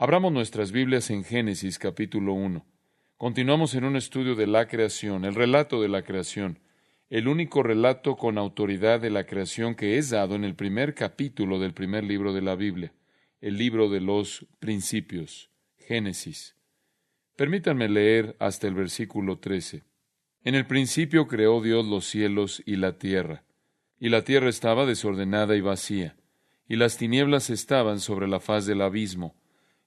Abramos nuestras Biblias en Génesis capítulo 1. Continuamos en un estudio de la creación, el relato de la creación, el único relato con autoridad de la creación que es dado en el primer capítulo del primer libro de la Biblia, el libro de los principios, Génesis. Permítanme leer hasta el versículo 13. En el principio creó Dios los cielos y la tierra estaba desordenada y vacía, y las tinieblas estaban sobre la faz del abismo,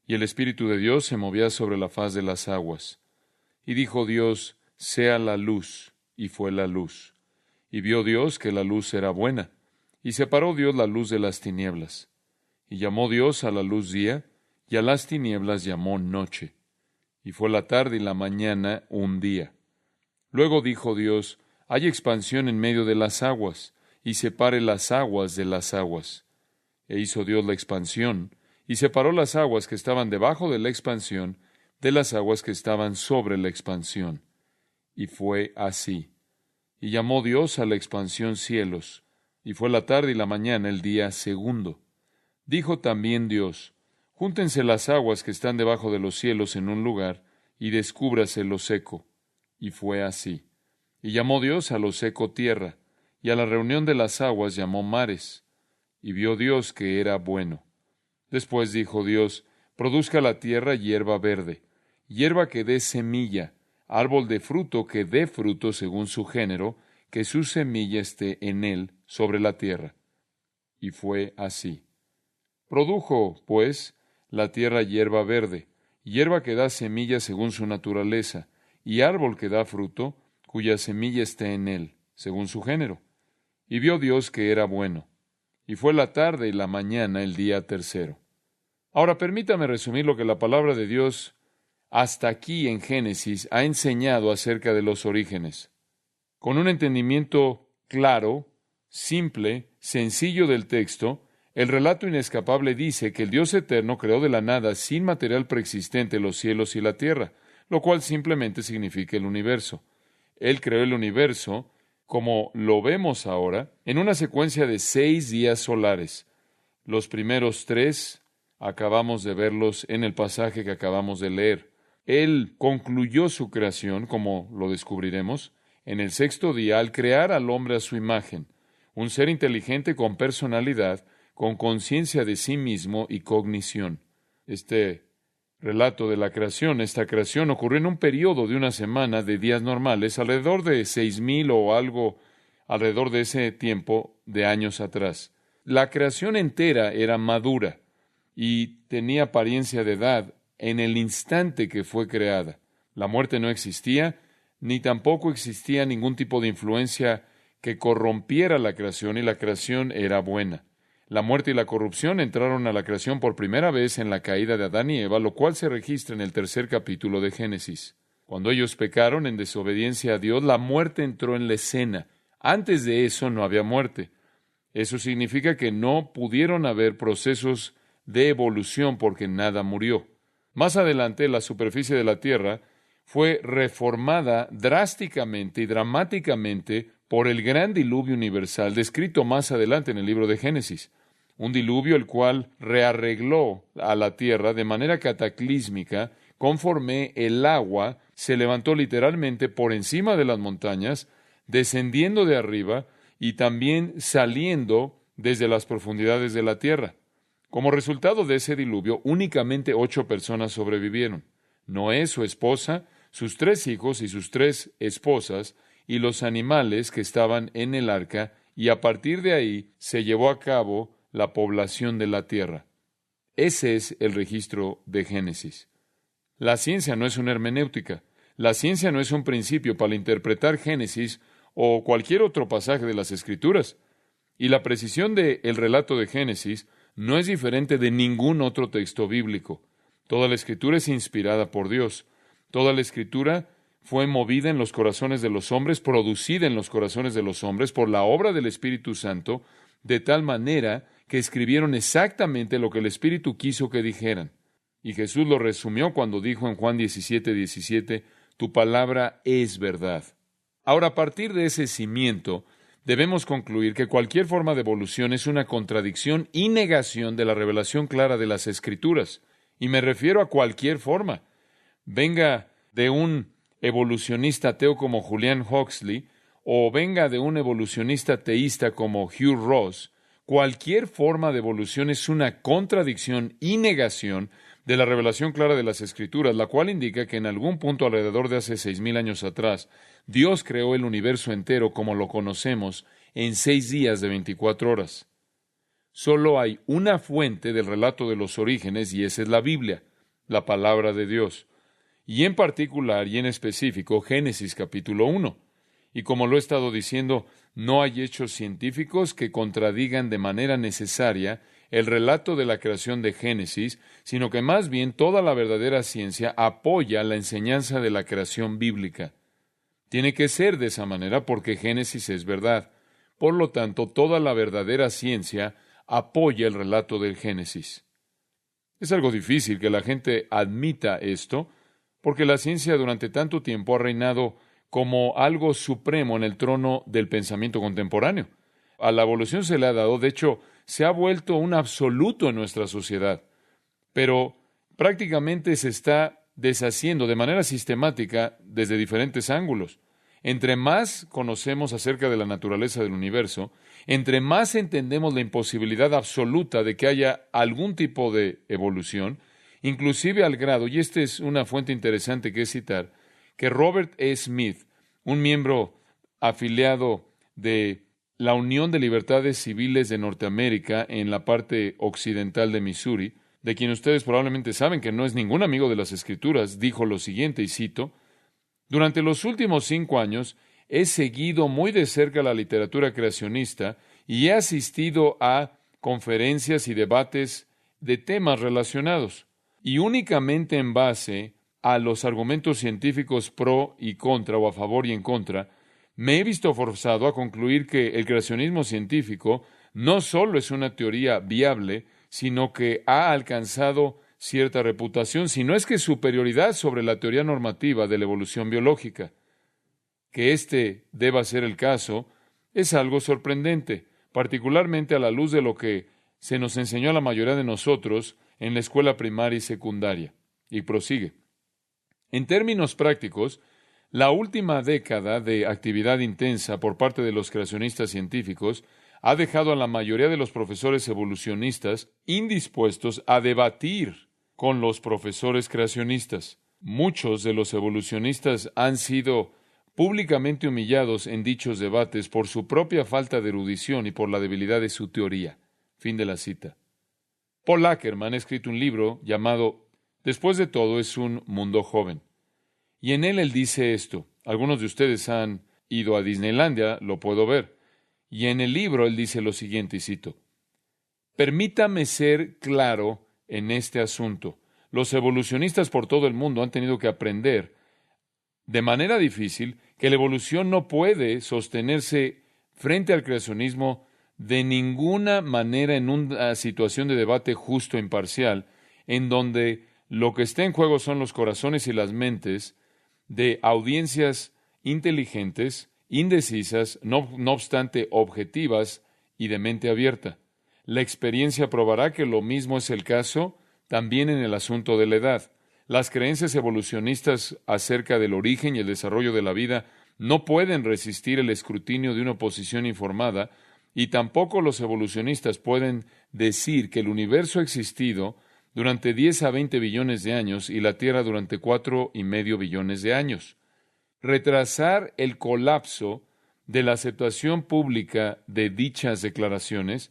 y el Espíritu de Dios se movía sobre la faz de las aguas. Y dijo Dios, sea la luz, y fue la luz. Y vio Dios que la luz era buena, y separó Dios la luz de las tinieblas. Y llamó Dios a la luz día, y a las tinieblas llamó noche. Y fue la tarde y la mañana un día. Luego dijo Dios, hay expansión en medio de las aguas, y separe las aguas de las aguas. E hizo Dios la expansión, y separó las aguas que estaban debajo de la expansión de las aguas que estaban sobre la expansión. Y fue así. Y llamó Dios a la expansión cielos, y fue la tarde y la mañana el día segundo. Dijo también Dios, júntense las aguas que están debajo de los cielos en un lugar, y descúbrase lo seco. Y fue así. Y llamó Dios a lo seco tierra, y a la reunión de las aguas llamó mares. Y vio Dios que era bueno. Después dijo Dios, produzca la tierra hierba verde, hierba que dé semilla, árbol de fruto que dé fruto según su género, que su semilla esté en él sobre la tierra. Y fue así. Produjo, pues, la tierra hierba verde, hierba que da semilla según su naturaleza, y árbol que da fruto, cuya semilla esté en él, según su género. Y vio Dios que era bueno. Y fue la tarde y la mañana el día tercero. Ahora permítame resumir lo que la palabra de Dios hasta aquí en Génesis ha enseñado acerca de los orígenes. Con un entendimiento claro, simple, sencillo del texto, el relato inescapable dice que el Dios eterno creó de la nada, sin material preexistente, los cielos y la tierra, lo cual simplemente significa el universo. Él creó el universo, como lo vemos ahora, en una secuencia de 6 días solares. Los primeros 3 acabamos de verlos en el pasaje que acabamos de leer. Él concluyó su creación, como lo descubriremos, en el 6º día al crear al hombre a su imagen, un ser inteligente con personalidad, con conciencia de sí mismo y cognición. Este relato de la creación, esta creación ocurrió en un periodo de una semana de días normales, alrededor de 6,000 o algo alrededor de ese tiempo de años atrás. La creación entera era madura y tenía apariencia de edad en el instante que fue creada. La muerte no existía, ni tampoco existía ningún tipo de influencia que corrompiera la creación, y la creación era buena. La muerte y la corrupción entraron a la creación por primera vez en la caída de Adán y Eva, lo cual se registra en el 3er capítulo de Génesis. Cuando ellos pecaron en desobediencia a Dios, la muerte entró en la escena. Antes de eso no había muerte. Eso significa que no pudieron haber procesos de evolución porque nada murió. Más adelante, la superficie de la tierra fue reformada drásticamente y dramáticamente por el gran diluvio universal descrito más adelante en el libro de Génesis. Un diluvio el cual rearregló a la tierra de manera cataclísmica conforme el agua se levantó literalmente por encima de las montañas, descendiendo de arriba y también saliendo desde las profundidades de la tierra. Como resultado de ese diluvio, únicamente 8 personas sobrevivieron. Noé, su esposa, sus 3 hijos y sus 3 esposas, y los animales que estaban en el arca, y a partir de ahí se llevó a cabo la población de la tierra. Ese es el registro de Génesis. La ciencia no es una hermenéutica. La ciencia no es un principio para interpretar Génesis o cualquier otro pasaje de las Escrituras. Y la precisión del relato de Génesis no es diferente de ningún otro texto bíblico. Toda la Escritura es inspirada por Dios. Toda la Escritura fue movida en los corazones de los hombres, producida en los corazones de los hombres por la obra del Espíritu Santo, de tal manera que escribieron exactamente lo que el Espíritu quiso que dijeran. Y Jesús lo resumió cuando dijo en Juan 17:17, tu palabra es verdad. Ahora, a partir de ese cimiento, debemos concluir que cualquier forma de evolución es una contradicción y negación de la revelación clara de las Escrituras. Y me refiero a cualquier forma. Venga de un evolucionista ateo como Julian Huxley, o venga de un evolucionista teísta como Hugh Ross, cualquier forma de evolución es una contradicción y negación de la revelación clara de las Escrituras, la cual indica que en algún punto alrededor de hace 6,000 años atrás, Dios creó el universo entero como lo conocemos en 6 días de 24 horas. Solo hay una fuente del relato de los orígenes y esa es la Biblia, la palabra de Dios. Y en particular y en específico Génesis capítulo 1. Y como lo he estado diciendo, no hay hechos científicos que contradigan de manera necesaria el relato de la creación de Génesis, sino que más bien toda la verdadera ciencia apoya la enseñanza de la creación bíblica. Tiene que ser de esa manera porque Génesis es verdad. Por lo tanto, toda la verdadera ciencia apoya el relato del Génesis. Es algo difícil que la gente admita esto, porque la ciencia durante tanto tiempo ha reinado como algo supremo en el trono del pensamiento contemporáneo. A la evolución se le ha dado, de hecho, se ha vuelto un absoluto en nuestra sociedad, pero prácticamente se está deshaciendo de manera sistemática desde diferentes ángulos. Entre más conocemos acerca de la naturaleza del universo, entre más entendemos la imposibilidad absoluta de que haya algún tipo de evolución, inclusive al grado, y esta es una fuente interesante que citar, que Robert E. Smith, un miembro afiliado de la Unión de Libertades Civiles de Norteamérica en la parte occidental de Missouri, de quien ustedes probablemente saben que no es ningún amigo de las Escrituras, dijo lo siguiente, y cito: durante los últimos 5 años he seguido muy de cerca la literatura creacionista y he asistido a conferencias y debates de temas relacionados, y únicamente en base a los argumentos científicos pro y contra o a favor y en contra, me he visto forzado a concluir que el creacionismo científico no solo es una teoría viable, sino que ha alcanzado cierta reputación, si no es que superioridad sobre la teoría normativa de la evolución biológica. Que este deba ser el caso es algo sorprendente, particularmente a la luz de lo que se nos enseñó a la mayoría de nosotros en la escuela primaria y secundaria. Y prosigue. En términos prácticos, la última década de actividad intensa por parte de los creacionistas científicos ha dejado a la mayoría de los profesores evolucionistas indispuestos a debatir con los profesores creacionistas. Muchos de los evolucionistas han sido públicamente humillados en dichos debates por su propia falta de erudición y por la debilidad de su teoría. Fin de la cita. Paul Ackerman ha escrito un libro llamado Después de todo es un mundo joven. Y en él dice esto. Algunos de ustedes han ido a Disneylandia, lo puedo ver. Y en el libro él dice lo siguiente, y cito: permítame ser claro en este asunto. Los evolucionistas por todo el mundo han tenido que aprender de manera difícil que la evolución no puede sostenerse frente al creacionismo de ninguna manera en una situación de debate justo e imparcial, en donde lo que está en juego son los corazones y las mentes de audiencias inteligentes, indecisas, no obstante objetivas y de mente abierta. La experiencia probará que lo mismo es el caso también en el asunto de la edad. Las creencias evolucionistas acerca del origen y el desarrollo de la vida no pueden resistir el escrutinio de una oposición informada, y tampoco los evolucionistas pueden decir que el universo ha existido durante 10 a 20 billones de años y la Tierra durante 4,5 billones de años. Retrasar el colapso de la aceptación pública de dichas declaraciones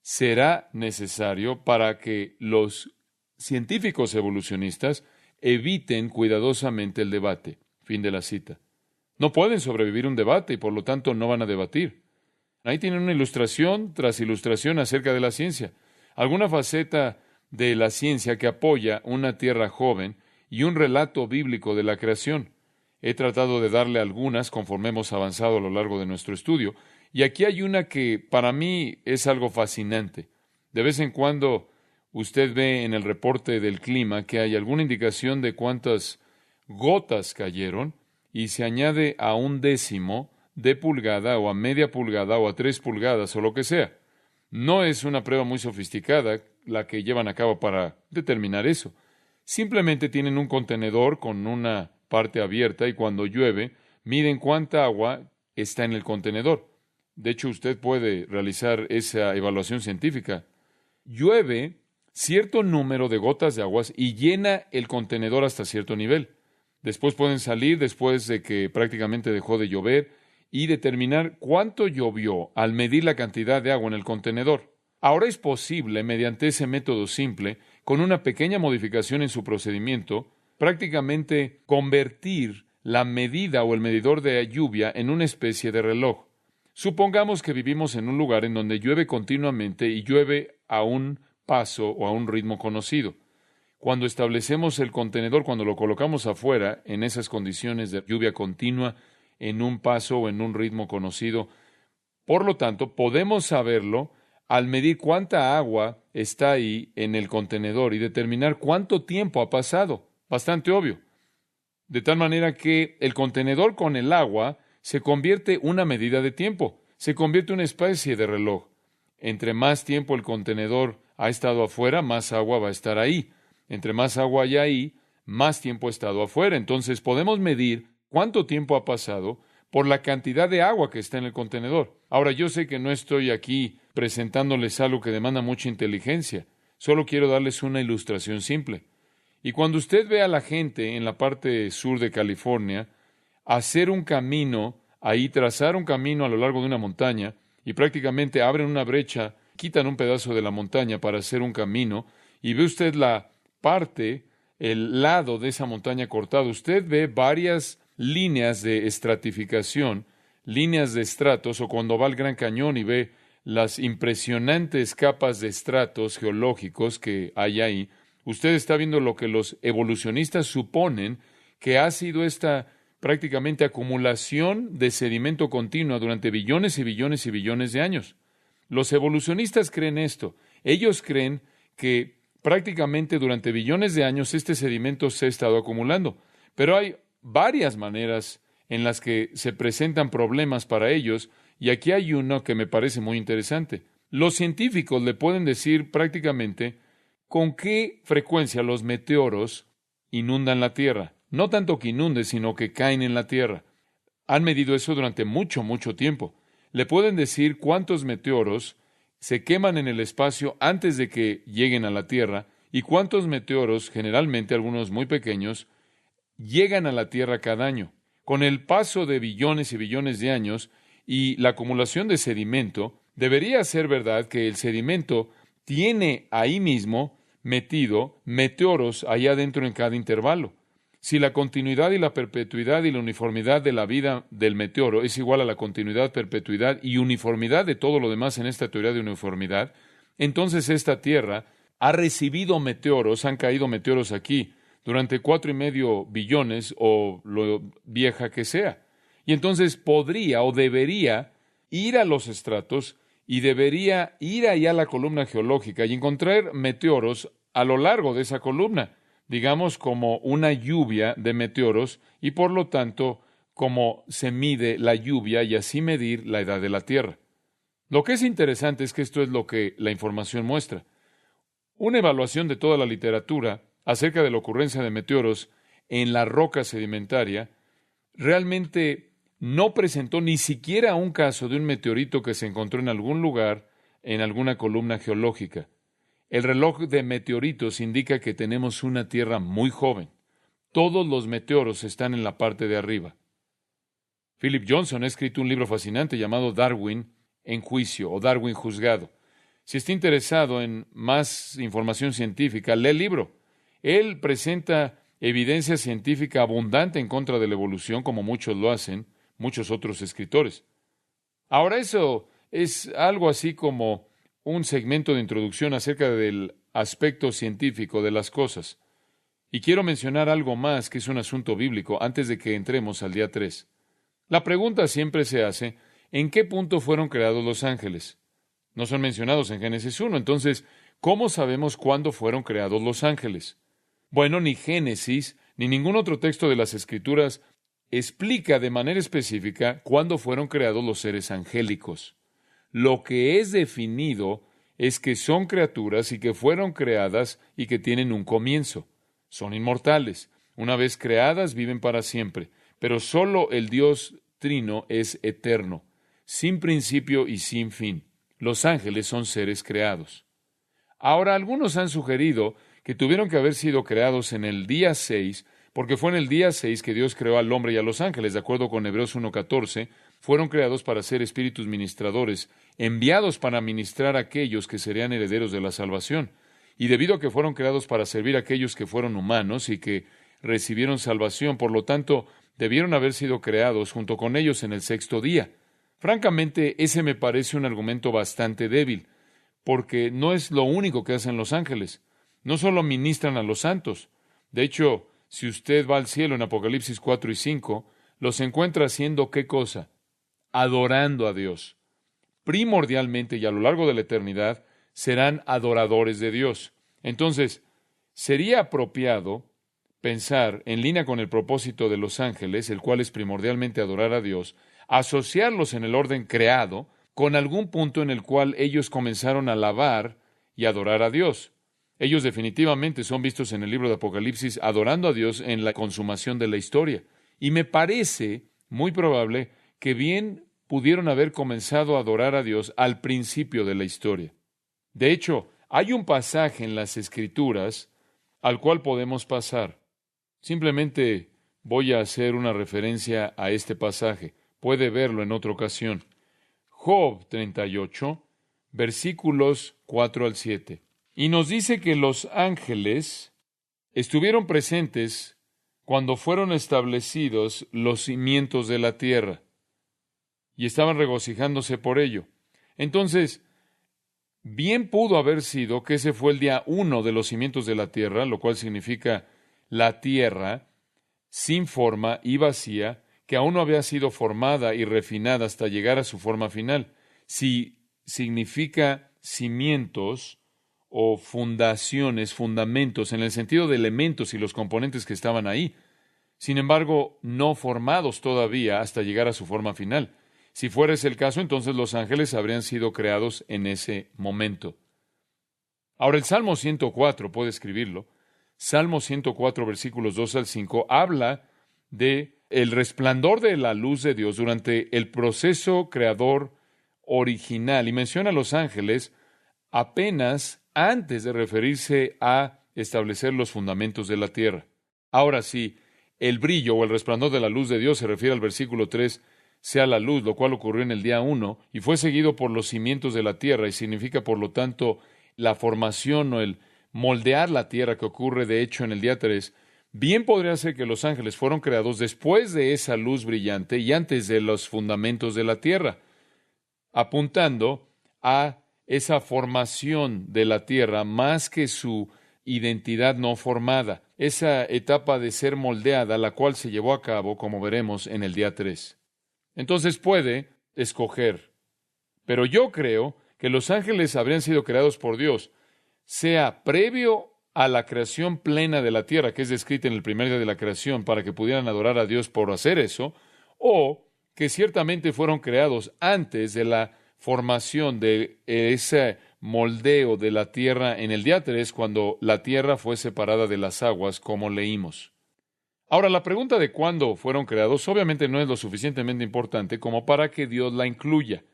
será necesario para que los científicos evolucionistas eviten cuidadosamente el debate. Fin de la cita. No pueden sobrevivir un debate y por lo tanto no van a debatir. Ahí tienen una ilustración tras ilustración acerca de la ciencia. Alguna faceta de la ciencia que apoya una tierra joven y un relato bíblico de la creación. He tratado de darle algunas conforme hemos avanzado a lo largo de nuestro estudio, y aquí hay una que para mí es algo fascinante. De vez en cuando usted ve en el reporte del clima que hay alguna indicación de cuántas gotas cayeron y se añade a 1/10 de pulgada o a media pulgada o a 3 pulgadas o lo que sea. No es una prueba muy sofisticada, la que llevan a cabo para determinar eso. Simplemente tienen un contenedor con una parte abierta y cuando llueve, miden cuánta agua está en el contenedor. De hecho, usted puede realizar esa evaluación científica. Llueve cierto número de gotas de aguas y llena el contenedor hasta cierto nivel. Después pueden salir después de que prácticamente dejó de llover y determinar cuánto llovió al medir la cantidad de agua en el contenedor. Ahora es posible, mediante ese método simple, con una pequeña modificación en su procedimiento, prácticamente convertir la medida o el medidor de lluvia en una especie de reloj. Supongamos que vivimos en un lugar en donde llueve continuamente y llueve a un paso o a un ritmo conocido. Cuando establecemos el contenedor, cuando lo colocamos afuera, en esas condiciones de lluvia continua, en un paso o en un ritmo conocido, por lo tanto, podemos saberlo al medir cuánta agua está ahí en el contenedor y determinar cuánto tiempo ha pasado. Bastante obvio. De tal manera que el contenedor con el agua se convierte en una medida de tiempo, se convierte en una especie de reloj. Entre más tiempo el contenedor ha estado afuera, más agua va a estar ahí. Entre más agua hay ahí, más tiempo ha estado afuera. Entonces podemos medir cuánto tiempo ha pasado por la cantidad de agua que está en el contenedor. Ahora, yo sé que no estoy aquí presentándoles algo que demanda mucha inteligencia. Solo quiero darles una ilustración simple. Y cuando usted ve a la gente en la parte sur de California hacer un camino, ahí trazar un camino a lo largo de una montaña, y prácticamente abren una brecha, quitan un pedazo de la montaña para hacer un camino, y ve usted la parte, el lado de esa montaña cortado, usted ve varias líneas de estratificación, líneas de estratos, o cuando va al Gran Cañón y ve las impresionantes capas de estratos geológicos que hay ahí, usted está viendo lo que los evolucionistas suponen que ha sido esta prácticamente acumulación de sedimento continua durante billones y billones y billones de años. Los evolucionistas creen esto. Ellos creen que prácticamente durante billones de años este sedimento se ha estado acumulando. Pero hay varias maneras en las que se presentan problemas para ellos, y aquí hay uno que me parece muy interesante. Los científicos le pueden decir prácticamente con qué frecuencia los meteoros inundan la Tierra. No tanto que inunden, sino que caen en la Tierra. Han medido eso durante mucho, mucho tiempo. Le pueden decir cuántos meteoros se queman en el espacio antes de que lleguen a la Tierra y cuántos meteoros, generalmente algunos muy pequeños, llegan a la Tierra cada año. Con el paso de billones y billones de años y la acumulación de sedimento, debería ser verdad que el sedimento tiene ahí mismo metido meteoros allá adentro en cada intervalo. Si la continuidad y la perpetuidad y la uniformidad de la vida del meteoro es igual a la continuidad, perpetuidad y uniformidad de todo lo demás en esta teoría de uniformidad, entonces esta Tierra ha recibido meteoros, han caído meteoros aquí durante 4,5 billones o lo vieja que sea. Y entonces podría o debería ir a los estratos y debería ir allá a la columna geológica y encontrar meteoros a lo largo de esa columna, digamos como una lluvia de meteoros, y por lo tanto como se mide la lluvia y así medir la edad de la Tierra. Lo que es interesante es que esto es lo que la información muestra. Una evaluación de toda la literatura acerca de la ocurrencia de meteoros en la roca sedimentaria realmente no presentó ni siquiera un caso de un meteorito que se encontró en algún lugar, en alguna columna geológica. El reloj de meteoritos indica que tenemos una Tierra muy joven. Todos los meteoros están en la parte de arriba. Philip Johnson ha escrito un libro fascinante llamado Darwin en juicio o Darwin juzgado. Si está interesado en más información científica, lee el libro. Él presenta evidencia científica abundante en contra de la evolución, como muchos lo hacen, muchos otros escritores. Ahora, eso es algo así como un segmento de introducción acerca del aspecto científico de las cosas. Y quiero mencionar algo más que es un asunto bíblico antes de que entremos al día 3. La pregunta siempre se hace, ¿en qué punto fueron creados los ángeles? No son mencionados en Génesis 1, entonces, ¿cómo sabemos cuándo fueron creados los ángeles? Bueno, ni Génesis, ni ningún otro texto de las Escrituras explica de manera específica cuándo fueron creados los seres angélicos. Lo que es definido es que son criaturas y que fueron creadas y que tienen un comienzo. Son inmortales. Una vez creadas, viven para siempre. Pero solo el Dios Trino es eterno, sin principio y sin fin. Los ángeles son seres creados. Ahora, algunos han sugerido que tuvieron que haber sido creados en el día 6, porque fue en el día 6 que Dios creó al hombre y a los ángeles. De acuerdo con Hebreos 1:14, fueron creados para ser espíritus ministradores, enviados para ministrar a aquellos que serían herederos de la salvación. Y debido a que fueron creados para servir a aquellos que fueron humanos y que recibieron salvación, por lo tanto, debieron haber sido creados junto con ellos en el sexto día. Francamente, ese me parece un argumento bastante débil, porque no es lo único que hacen los ángeles. No solo ministran a los santos. De hecho, si usted va al cielo en Apocalipsis 4 y 5, los encuentra haciendo ¿qué cosa? Adorando a Dios. Primordialmente y a lo largo de la eternidad, serán adoradores de Dios. Entonces, sería apropiado pensar, en línea con el propósito de los ángeles, el cual es primordialmente adorar a Dios, asociarlos en el orden creado con algún punto en el cual ellos comenzaron a alabar y adorar a Dios. Ellos definitivamente son vistos en el libro de Apocalipsis adorando a Dios en la consumación de la historia. Y me parece muy probable que bien pudieron haber comenzado a adorar a Dios al principio de la historia. De hecho, hay un pasaje en las Escrituras al cual podemos pasar. Simplemente voy a hacer una referencia a este pasaje. Puede verlo en otra ocasión. Job 38, versículos 4 al 7. Y nos dice que los ángeles estuvieron presentes cuando fueron establecidos los cimientos de la tierra y estaban regocijándose por ello. Entonces, bien pudo haber sido que ese fue el día 1 de los cimientos de la tierra, lo cual significa la tierra sin forma y vacía, que aún no había sido formada y refinada hasta llegar a su forma final. Si significa cimientos o fundaciones, fundamentos, en el sentido de elementos y los componentes que estaban ahí. Sin embargo, no formados todavía hasta llegar a su forma final. Si fuera ese el caso, entonces los ángeles habrían sido creados en ese momento. Ahora, el Salmo 104, puede escribirlo, Salmo 104, versículos 2 al 5, habla de el resplandor de la luz de Dios durante el proceso creador original, y menciona a los ángeles apenas antes de referirse a establecer los fundamentos de la tierra. Ahora sí, el brillo o el resplandor de la luz de Dios se refiere al versículo 3, sea la luz, lo cual ocurrió en el día 1, y fue seguido por los cimientos de la tierra, y significa, por lo tanto, la formación o el moldear la tierra que ocurre, de hecho, en el día 3. Bien podría ser que los ángeles fueron creados después de esa luz brillante y antes de los fundamentos de la tierra, apuntando a esa formación de la tierra más que su identidad no formada, esa etapa de ser moldeada, la cual se llevó a cabo, como veremos, en el día 3. Entonces puede escoger, pero yo creo que los ángeles habrían sido creados por Dios, sea previo a la creación plena de la tierra, que es descrita en el primer día de la creación, para que pudieran adorar a Dios por hacer eso, o que ciertamente fueron creados antes de la formación de ese moldeo de la tierra en el día 3, cuando la tierra fue separada de las aguas, como leímos. Ahora, la pregunta de cuándo fueron creados obviamente no es lo suficientemente importante como para que Dios la incluya.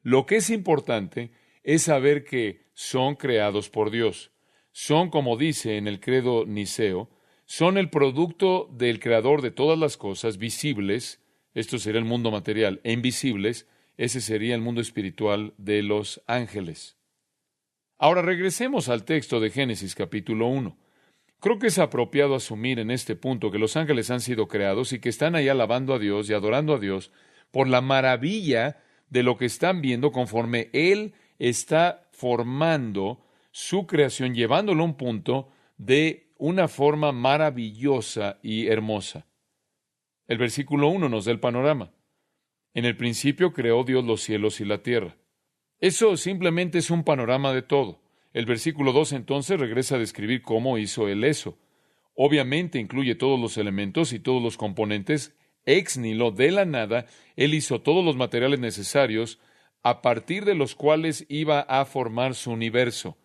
Lo que es importante es saber que son creados por Dios. Son, como dice en el credo niceo, son el producto del creador de todas las cosas visibles, esto sería el mundo material, e invisibles, ese sería el mundo espiritual de los ángeles. Ahora regresemos al texto de Génesis capítulo 1. Creo que es apropiado asumir en este punto que los ángeles han sido creados y que están ahí alabando a Dios y adorando a Dios por la maravilla de lo que están viendo conforme Él está formando su creación, llevándolo a un punto de una forma maravillosa y hermosa. El versículo 1 nos da el panorama. En el principio creó Dios los cielos y la tierra. Eso simplemente es un panorama de todo. El versículo 2 entonces regresa a describir cómo hizo Él eso. Obviamente incluye todos los elementos y todos los componentes. Ex nihilo, de la nada, Él hizo todos los materiales necesarios a partir de los cuales iba a formar su universo.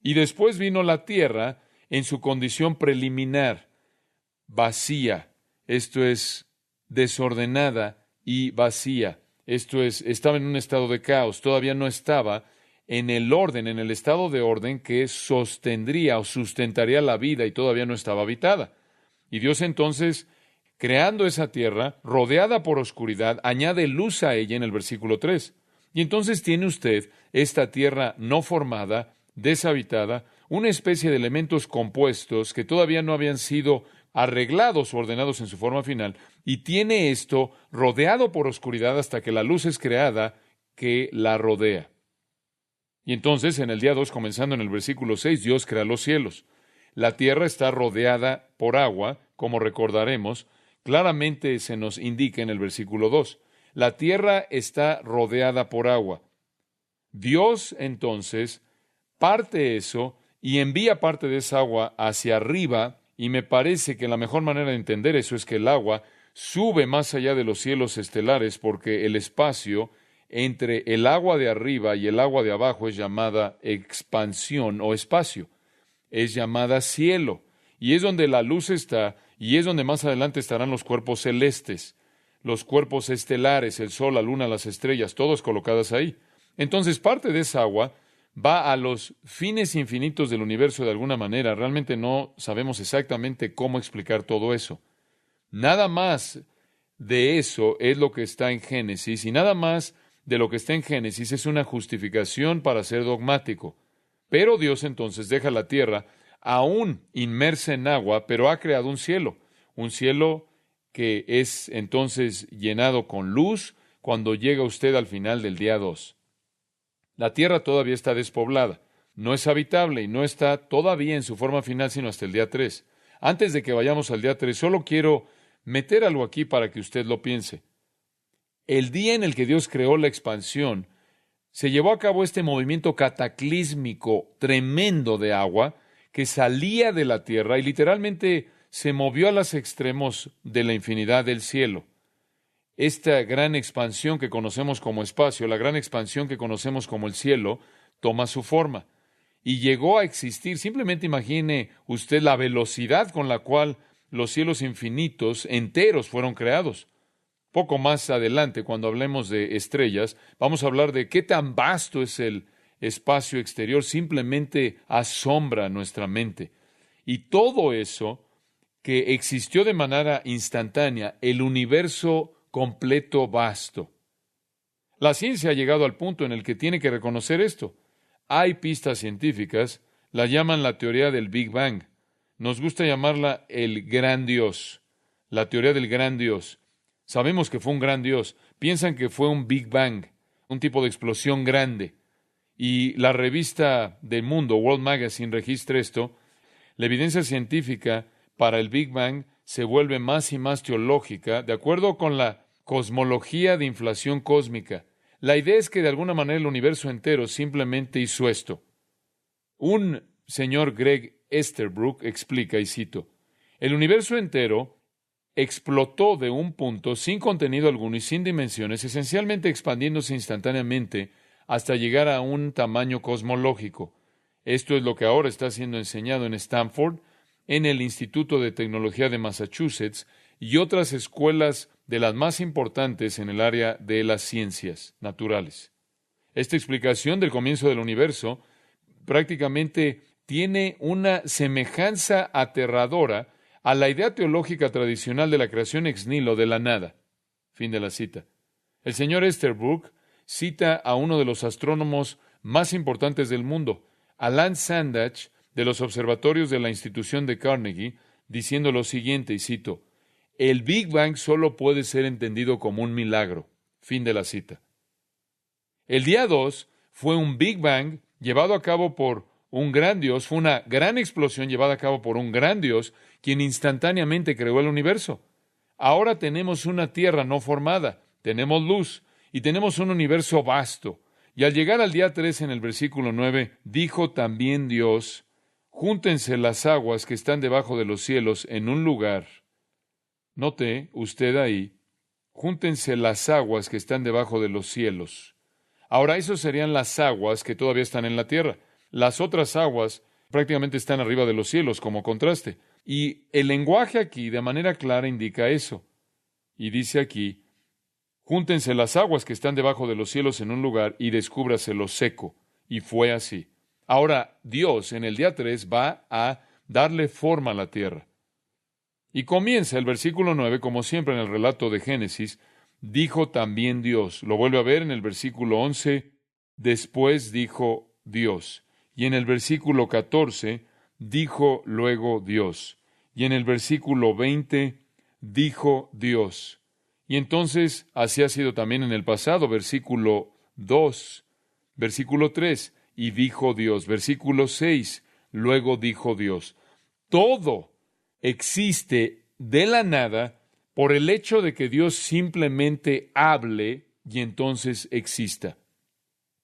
Y después vino la tierra en su condición preliminar, vacía, esto es, desordenada y vacía, esto es, estaba en un estado de caos, todavía no estaba en el orden, en el estado de orden que sostendría o sustentaría la vida y todavía no estaba habitada. Y Dios entonces, creando esa tierra, rodeada por oscuridad, añade luz a ella en el versículo 3. Y entonces tiene usted esta tierra no formada, deshabitada, una especie de elementos compuestos que todavía no habían sido arreglados o ordenados en su forma final, y tiene esto rodeado por oscuridad hasta que la luz es creada que la rodea. Y entonces, en el día 2, comenzando en el versículo 6, Dios crea los cielos. La tierra está rodeada por agua, como recordaremos, claramente se nos indica en el versículo 2. La tierra está rodeada por agua. Dios, entonces, parte eso y envía parte de esa agua hacia arriba, y me parece que la mejor manera de entender eso es que el agua sube más allá de los cielos estelares, porque el espacio entre el agua de arriba y el agua de abajo es llamada expansión o espacio, es llamada cielo, y es donde la luz está, y es donde más adelante estarán los cuerpos celestes, los cuerpos estelares, el sol, la luna, las estrellas, todos colocadas ahí. Entonces, parte de esa agua va a los fines infinitos del universo de alguna manera. Realmente no sabemos exactamente cómo explicar todo eso. Nada más de eso es lo que está en Génesis, y nada más de lo que está en Génesis es una justificación para ser dogmático. Pero Dios entonces deja la tierra aún inmersa en agua, pero ha creado un cielo que es entonces llenado con luz cuando llega usted al final del día 2. La tierra todavía está despoblada, no es habitable y no está todavía en su forma final sino hasta el día 3. Antes de que vayamos al día 3, solo quiero meter algo aquí para que usted lo piense. El día en el que Dios creó la expansión, se llevó a cabo este movimiento cataclísmico tremendo de agua que salía de la tierra y literalmente se movió a los extremos de la infinidad del cielo. Esta gran expansión que conocemos como espacio, la gran expansión que conocemos como el cielo, toma su forma y llegó a existir. Simplemente imagine usted la velocidad con la cual los cielos infinitos enteros fueron creados. Poco más adelante, cuando hablemos de estrellas, vamos a hablar de qué tan vasto es el espacio exterior. Simplemente asombra nuestra mente. Y todo eso que existió de manera instantánea, el universo completo vasto. La ciencia ha llegado al punto en el que tiene que reconocer esto. Hay pistas científicas, la llaman la teoría del Big Bang. Nos gusta llamarla el gran Dios, la teoría del gran Dios. Sabemos que fue un gran Dios. Piensan que fue un Big Bang, un tipo de explosión grande. Y la revista del mundo, World Magazine, registra esto. La evidencia científica para el Big Bang se vuelve más y más teológica, de acuerdo con la cosmología de inflación cósmica. La idea es que de alguna manera el universo entero simplemente hizo esto. Un señor Greg Easterbrook explica, y cito, el universo entero explotó de un punto sin contenido alguno y sin dimensiones, esencialmente expandiéndose instantáneamente hasta llegar a un tamaño cosmológico. Esto es lo que ahora está siendo enseñado en Stanford, en el Instituto de Tecnología de Massachusetts y otras escuelas de las más importantes en el área de las ciencias naturales. Esta explicación del comienzo del universo prácticamente tiene una semejanza aterradora a la idea teológica tradicional de la creación ex nihilo, de la nada. Fin de la cita. El señor Easterbrook cita a uno de los astrónomos más importantes del mundo, Alan Sandage, de los observatorios de la institución de Carnegie, diciendo lo siguiente, y cito, el Big Bang solo puede ser entendido como un milagro. Fin de la cita. El día 2 fue un Big Bang llevado a cabo por un gran Dios, fue una gran explosión llevada a cabo por un gran Dios, quien instantáneamente creó el universo. Ahora tenemos una tierra no formada, tenemos luz y tenemos un universo vasto. Y al llegar al día 3 en el versículo 9, dijo también Dios, júntense las aguas que están debajo de los cielos en un lugar. Note usted ahí, júntense las aguas que están debajo de los cielos. Ahora, esas serían las aguas que todavía están en la tierra. Las otras aguas prácticamente están arriba de los cielos como contraste. Y el lenguaje aquí de manera clara indica eso. Y dice aquí, júntense las aguas que están debajo de los cielos en un lugar y descúbrase lo seco. Y fue así. Ahora, Dios en el día 3 va a darle forma a la tierra. Y comienza el versículo 9, como siempre en el relato de Génesis, dijo también Dios. Lo vuelve a ver en el versículo 11, después dijo Dios. Y en el versículo 14, dijo luego Dios. Y en el versículo 20, dijo Dios. Y entonces, así ha sido también en el pasado, versículo 2, versículo 3, y dijo Dios. Versículo 6, luego dijo Dios. Todo existe de la nada por el hecho de que Dios simplemente hable y entonces exista.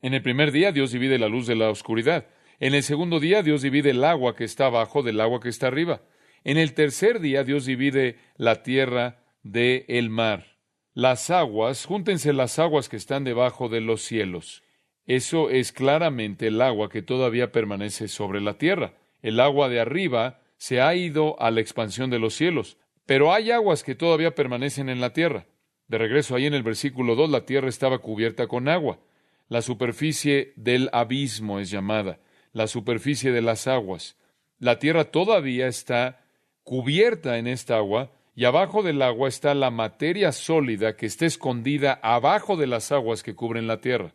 En el primer día Dios divide la luz de la oscuridad. En el segundo día Dios divide el agua que está abajo del agua que está arriba. En el tercer día Dios divide la tierra del mar. Las aguas, júntense las aguas que están debajo de los cielos. Eso es claramente el agua que todavía permanece sobre la tierra. El agua de arriba se ha ido a la expansión de los cielos, pero hay aguas que todavía permanecen en la tierra. De regreso ahí en el versículo 2, la tierra estaba cubierta con agua. La superficie del abismo es llamada, la superficie de las aguas. La tierra todavía está cubierta en esta agua, y abajo del agua está la materia sólida que está escondida abajo de las aguas que cubren la tierra.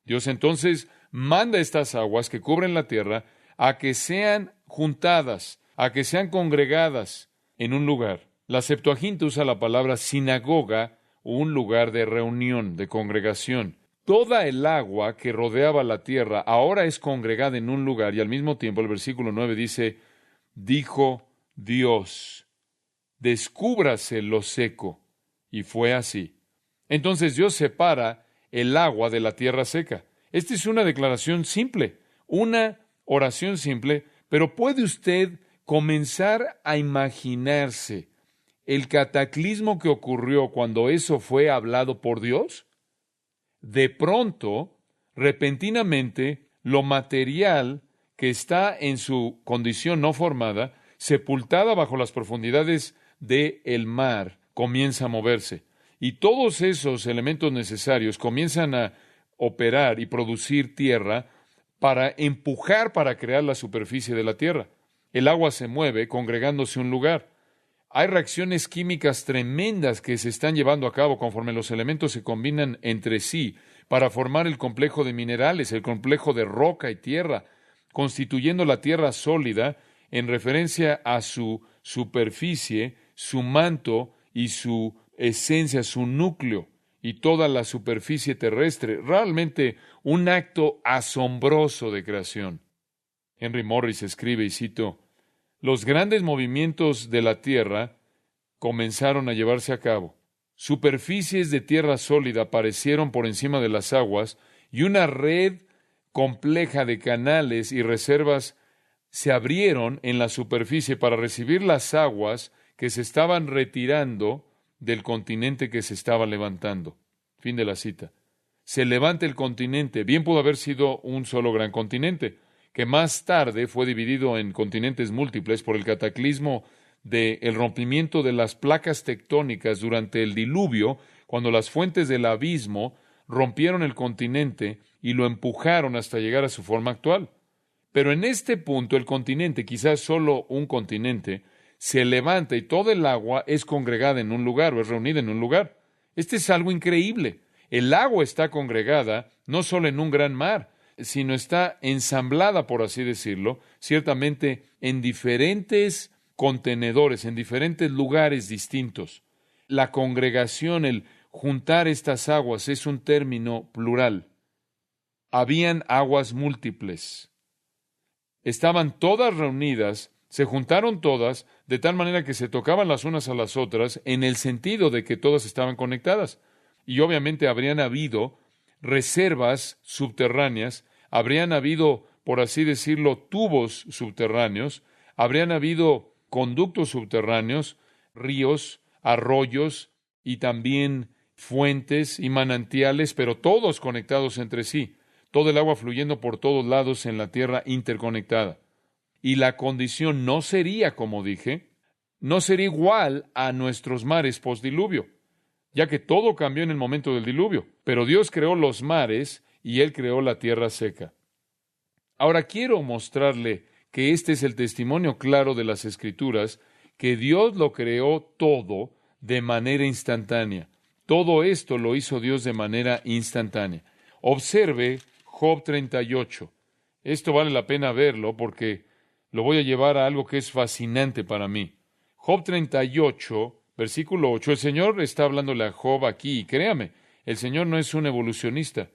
Dios entonces manda estas aguas que cubren la tierra a que sean juntadas, a que sean congregadas en un lugar. La Septuaginta usa la palabra sinagoga, o un lugar de reunión, de congregación. Toda el agua que rodeaba la tierra ahora es congregada en un lugar, y al mismo tiempo el versículo 9 dice, dijo Dios, descúbrase lo seco. Y fue así. Entonces Dios separa el agua de la tierra seca. Esta es una declaración simple, una oración simple, pero ¿puede usted comenzar a imaginarse el cataclismo que ocurrió cuando eso fue hablado por Dios? De pronto, repentinamente, lo material que está en su condición no formada, sepultada bajo las profundidades del mar, comienza a moverse. Y todos esos elementos necesarios comienzan a operar y producir tierra para empujar, para crear la superficie de la tierra. El agua se mueve congregándose en un lugar. Hay reacciones químicas tremendas que se están llevando a cabo conforme los elementos se combinan entre sí para formar el complejo de minerales, el complejo de roca y tierra, constituyendo la tierra sólida en referencia a su superficie, su manto y su esencia, su núcleo y toda la superficie terrestre. Realmente un acto asombroso de creación. Henry Morris escribe, y cito, los grandes movimientos de la tierra comenzaron a llevarse a cabo. Superficies de tierra sólida aparecieron por encima de las aguas y una red compleja de canales y reservas se abrieron en la superficie para recibir las aguas que se estaban retirando del continente que se estaba levantando. Fin de la cita. Se levanta el continente. Bien pudo haber sido un solo gran continente, que más tarde fue dividido en continentes múltiples por el cataclismo del rompimiento de las placas tectónicas durante el diluvio, cuando las fuentes del abismo rompieron el continente y lo empujaron hasta llegar a su forma actual. Pero en este punto el continente, quizás solo un continente, se levanta y toda el agua es congregada en un lugar o es reunida en un lugar. Este es algo increíble. El agua está congregada no solo en un gran mar, sino está ensamblada, por así decirlo, ciertamente en diferentes contenedores, en diferentes lugares distintos. La congregación, el juntar estas aguas, es un término plural. Habían aguas múltiples. Estaban todas reunidas, se juntaron todas, de tal manera que se tocaban las unas a las otras, en el sentido de que todas estaban conectadas. Y obviamente habrían habido reservas subterráneas, habrían habido, por así decirlo, tubos subterráneos, habrían habido conductos subterráneos, ríos, arroyos y también fuentes y manantiales, pero todos conectados entre sí. Todo el agua fluyendo por todos lados en la tierra interconectada. Y la condición no sería, como dije, no sería igual a nuestros mares postdiluvio, ya que todo cambió en el momento del diluvio. Pero Dios creó los mares y Él creó la tierra seca. Ahora quiero mostrarle que este es el testimonio claro de las Escrituras, que Dios lo creó todo de manera instantánea. Todo esto lo hizo Dios de manera instantánea. Observe Job 38. Esto vale la pena verlo porque lo voy a llevar a algo que es fascinante para mí. Job 38, versículo 8. El Señor está hablándole a Job aquí, y créame, el Señor no es un evolucionista.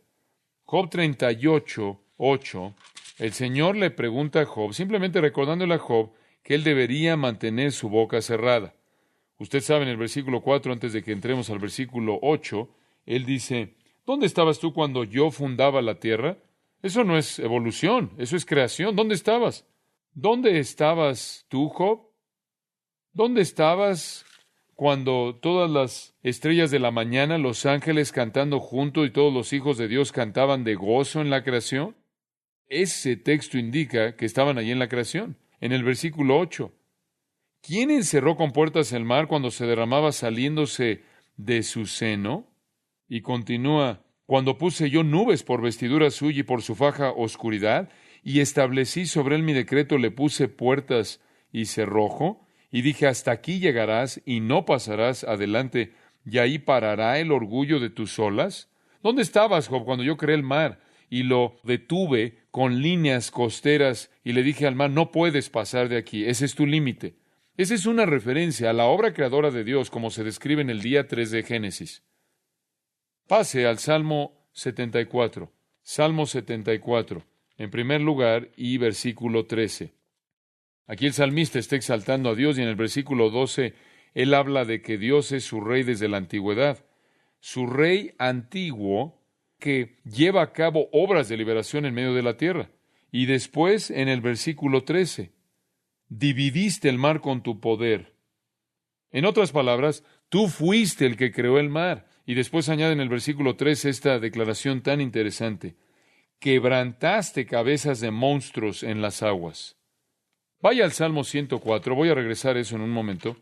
Job 38, 8. El Señor le pregunta a Job, simplemente recordándole a Job que él debería mantener su boca cerrada. Usted sabe, en el versículo 4, antes de que entremos al versículo 8, él dice, ¿dónde estabas tú cuando yo fundaba la tierra? Eso no es evolución, eso es creación. ¿Dónde estabas? ¿Dónde estabas tú, Job? ¿Dónde estabas cuando todas las estrellas de la mañana, los ángeles cantando juntos y todos los hijos de Dios cantaban de gozo en la creación? Ese texto indica que estaban allí en la creación. En el versículo 8, ¿quién encerró con puertas el mar cuando se derramaba saliéndose de su seno? Y continúa, cuando puse yo nubes por vestidura suya y por su faja oscuridad, y establecí sobre él mi decreto, le puse puertas y cerrojo, y dije, hasta aquí llegarás y no pasarás adelante, y ahí parará el orgullo de tus olas. ¿Dónde estabas, Job, cuando yo creé el mar y lo detuve con líneas costeras y le dije al mar, no puedes pasar de aquí, ese es tu límite? Esa es una referencia a la obra creadora de Dios como se describe en el día 3 de Génesis. Pase al Salmo 74. Salmo 74, en primer lugar, y versículo 13. Aquí el salmista está exaltando a Dios y en el versículo 12 él habla de que Dios es su rey desde la antigüedad. Su rey antiguo que lleva a cabo obras de liberación en medio de la tierra. Y después, en el versículo 13, dividiste el mar con tu poder. En otras palabras, tú fuiste el que creó el mar. Y después añade en el versículo 13 esta declaración tan interesante. Quebrantaste cabezas de monstruos en las aguas. Vaya al Salmo 104, voy a regresar a eso en un momento.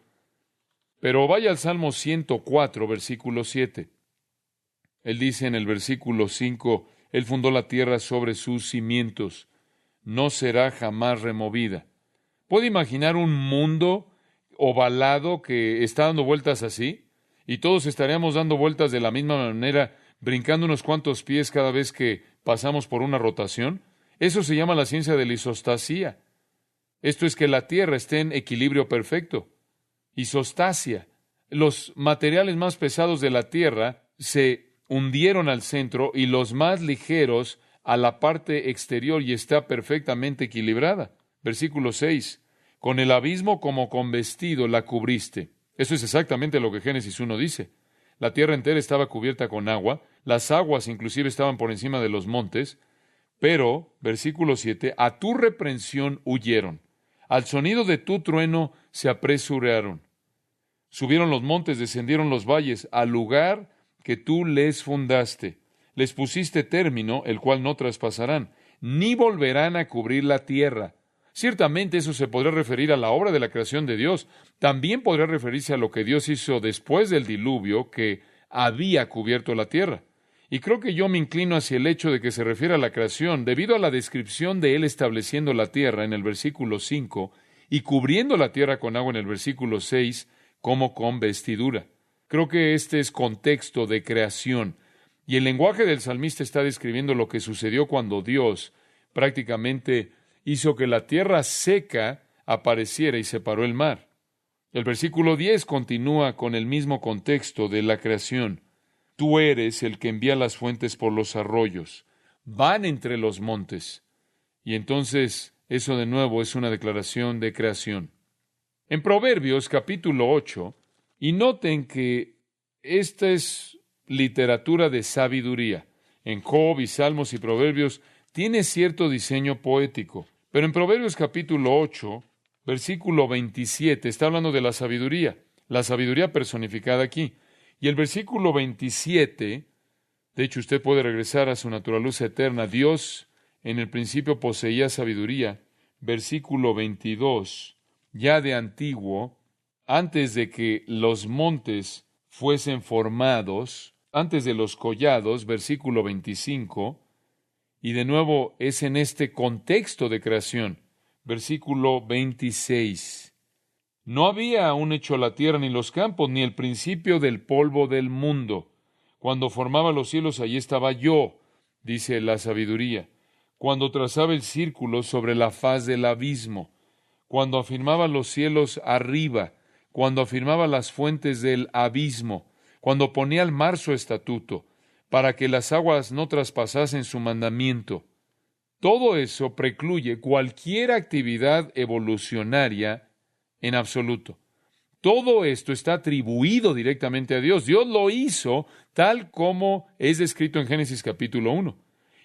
Pero vaya al Salmo 104, versículo 7. Él dice en el versículo 5, Él fundó la tierra sobre sus cimientos, no será jamás removida. ¿Puede imaginar un mundo ovalado que está dando vueltas así? Y todos estaríamos dando vueltas de la misma manera, brincando unos cuantos pies cada vez que pasamos por una rotación. Eso se llama la ciencia de la isostasía. Esto es que la Tierra esté en equilibrio perfecto. Isostasia. Los materiales más pesados de la Tierra se hundieron al centro y los más ligeros a la parte exterior y está perfectamente equilibrada. Versículo 6. Con el abismo como con vestido la cubriste. Eso es exactamente lo que Génesis 1 dice. La tierra entera estaba cubierta con agua, las aguas inclusive estaban por encima de los montes, pero, versículo 7, a tu reprensión huyeron, al sonido de tu trueno se apresuraron. Subieron los montes, descendieron los valles, al lugar que tú les fundaste. Les pusiste término, el cual no traspasarán, ni volverán a cubrir la tierra. Ciertamente eso se podría referir a la obra de la creación de Dios. También podría referirse a lo que Dios hizo después del diluvio que había cubierto la tierra. Y creo que yo me inclino hacia el hecho de que se refiere a la creación, debido a la descripción de Él estableciendo la tierra en el versículo 5 y cubriendo la tierra con agua en el versículo 6 como con vestidura. Creo que este es contexto de creación. Y el lenguaje del salmista está describiendo lo que sucedió cuando Dios prácticamente hizo que la tierra seca apareciera y separó el mar. El versículo 10 continúa con el mismo contexto de la creación. Tú eres el que envía las fuentes por los arroyos, van entre los montes. Y entonces, eso de nuevo es una declaración de creación. En Proverbios capítulo 8, y noten que esta es literatura de sabiduría. En Job y Salmos y Proverbios tiene cierto diseño poético. Pero en Proverbios capítulo 8, versículo 27, está hablando de la sabiduría personificada aquí. Y el versículo 27, de hecho usted puede regresar a su naturaleza eterna. Dios en el principio poseía sabiduría. Versículo 22, ya de antiguo, antes de que los montes fuesen formados, antes de los collados, versículo 25, y de nuevo es en este contexto de creación, versículo 26. No había aún hecho la tierra ni los campos, ni el principio del polvo del mundo. Cuando formaba los cielos, allí estaba yo, dice la sabiduría. Cuando trazaba el círculo sobre la faz del abismo, cuando afirmaba los cielos arriba, cuando afirmaba las fuentes del abismo, cuando ponía al mar su estatuto, para que las aguas no traspasasen su mandamiento. Todo eso precluye cualquier actividad evolucionaria en absoluto. Todo esto está atribuido directamente a Dios. Dios lo hizo tal como es descrito en Génesis capítulo 1.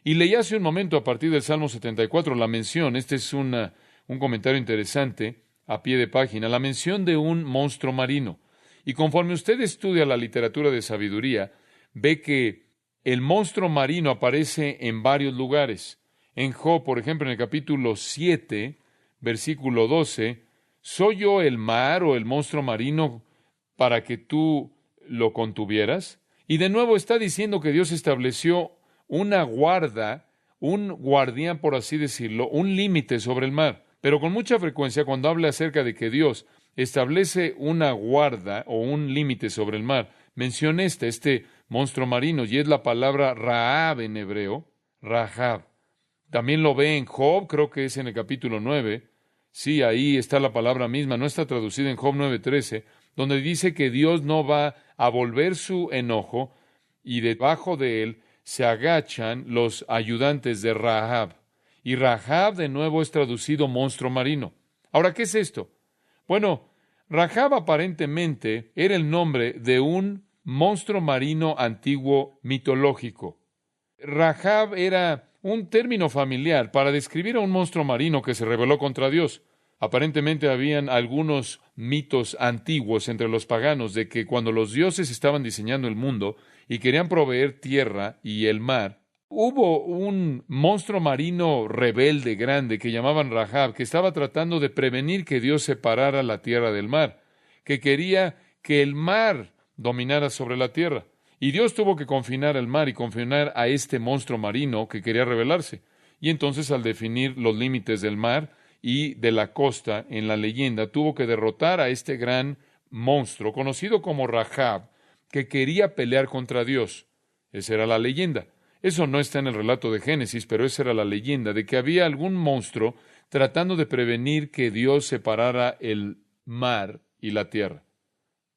Y leí hace un momento a partir del Salmo 74 la mención, este es un comentario interesante a pie de página, la mención de un monstruo marino. Y conforme usted estudia la literatura de sabiduría, ve que el monstruo marino aparece en varios lugares. En Job, por ejemplo, en el capítulo 7, versículo 12, ¿soy yo el mar o el monstruo marino para que tú lo contuvieras? Y de nuevo está diciendo que Dios estableció una guarda, un guardián, por así decirlo, un límite sobre el mar. Pero con mucha frecuencia, cuando habla acerca de que Dios establece una guarda o un límite sobre el mar, menciona este monstruo marino, y es la palabra Rahab en hebreo, Rahab. También lo ve en Job, creo que es en el capítulo 9. Sí, ahí está la palabra misma, no está traducida en Job 9:13, donde dice que Dios no va a volver su enojo, y debajo de él se agachan los ayudantes de Rahab. Y Rahab de nuevo es traducido monstruo marino. Ahora, ¿qué es esto? Bueno, Rahab aparentemente era el nombre de un monstruo marino antiguo mitológico. Rahab era un término familiar para describir a un monstruo marino que se rebeló contra Dios. Aparentemente habían algunos mitos antiguos entre los paganos de que cuando los dioses estaban diseñando el mundo y querían proveer tierra y el mar, hubo un monstruo marino rebelde grande que llamaban Rahab, que estaba tratando de prevenir que Dios separara la tierra del mar, que quería que el mar dominara sobre la tierra. Y Dios tuvo que confinar el mar y confinar a este monstruo marino que quería rebelarse. Y entonces, al definir los límites del mar y de la costa en la leyenda, tuvo que derrotar a este gran monstruo, conocido como Rahab, que quería pelear contra Dios. Esa era la leyenda. Eso no está en el relato de Génesis, pero esa era la leyenda, de que había algún monstruo tratando de prevenir que Dios separara el mar y la tierra.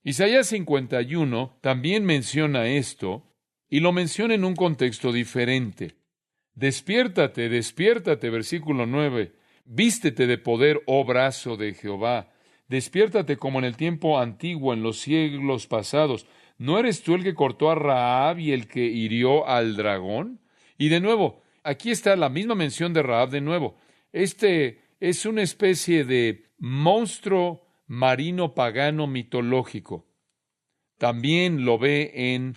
Isaías 51 también menciona esto, y lo menciona en un contexto diferente. Despiértate, despiértate, versículo 9, vístete de poder, oh brazo de Jehová. Despiértate como en el tiempo antiguo, en los siglos pasados. ¿No eres tú el que cortó a Rahab y el que hirió al dragón? Y de nuevo, aquí está la misma mención de Rahab de nuevo. Este es una especie de monstruo marino pagano mitológico. También lo ve en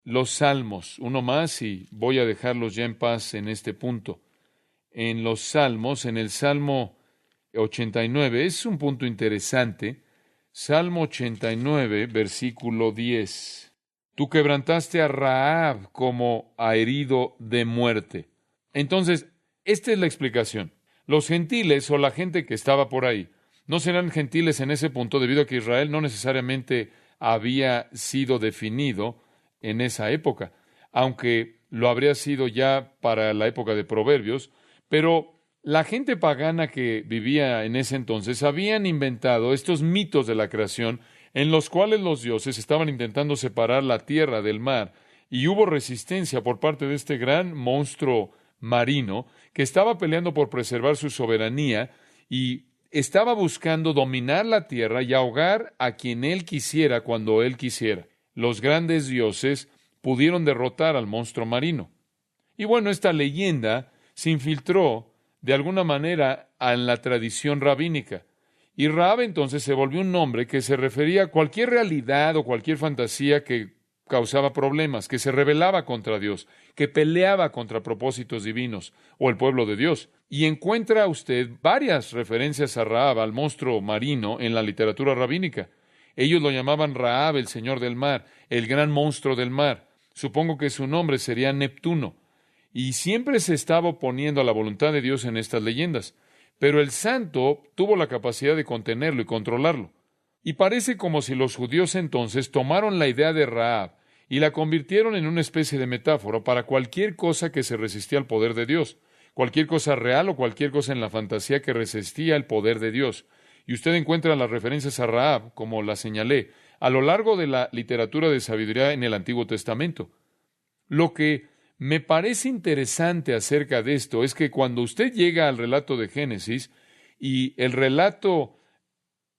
los Salmos. Uno más y voy a dejarlos ya en paz en este punto. En los Salmos, en el Salmo 89, es un punto interesante. Salmo 89, versículo 10. Tú quebrantaste a Rahab como a herido de muerte. Entonces, esta es la explicación. Los gentiles o la gente que estaba por ahí no serán gentiles en ese punto debido a que Israel no necesariamente había sido definido en esa época, aunque lo habría sido ya para la época de Proverbios, pero la gente pagana que vivía en ese entonces habían inventado estos mitos de la creación en los cuales los dioses estaban intentando separar la tierra del mar, y hubo resistencia por parte de este gran monstruo marino que estaba peleando por preservar su soberanía y estaba buscando dominar la tierra y ahogar a quien él quisiera cuando él quisiera. Los grandes dioses pudieron derrotar al monstruo marino. Y bueno, esta leyenda se infiltró de alguna manera en la tradición rabínica. Y Rahab entonces se volvió un nombre que se refería a cualquier realidad o cualquier fantasía que causaba problemas, que se rebelaba contra Dios, que peleaba contra propósitos divinos o el pueblo de Dios. Y encuentra usted varias referencias a Rahab, al monstruo marino, en la literatura rabínica. Ellos lo llamaban Rahab, el señor del mar, el gran monstruo del mar. Supongo que su nombre sería Neptuno. Y siempre se estaba oponiendo a la voluntad de Dios en estas leyendas. Pero el santo tuvo la capacidad de contenerlo y controlarlo. Y parece como si los judíos entonces tomaron la idea de Rahab y la convirtieron en una especie de metáfora para cualquier cosa que se resistía al poder de Dios, cualquier cosa real o cualquier cosa en la fantasía que resistía el poder de Dios. Y usted encuentra las referencias a Rahab, como la señalé, a lo largo de la literatura de sabiduría en el Antiguo Testamento. Lo que me parece interesante acerca de esto es que cuando usted llega al relato de Génesis y el relato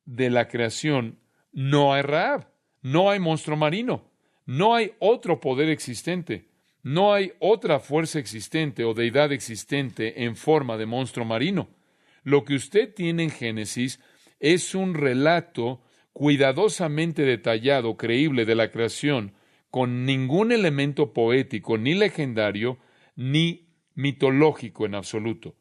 de la creación, no hay Rahab, no hay monstruo marino, no hay otro poder existente, no hay otra fuerza existente o deidad existente en forma de monstruo marino. Lo que usted tiene en Génesis es un relato cuidadosamente detallado, creíble de la creación, con ningún elemento poético, ni legendario, ni mitológico en absoluto.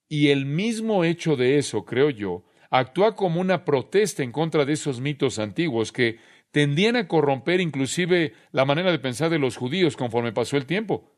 Y el mismo hecho de eso, creo yo, actúa como una protesta en contra de esos mitos antiguos que tendían a corromper inclusive la manera de pensar de los judíos conforme pasó el tiempo.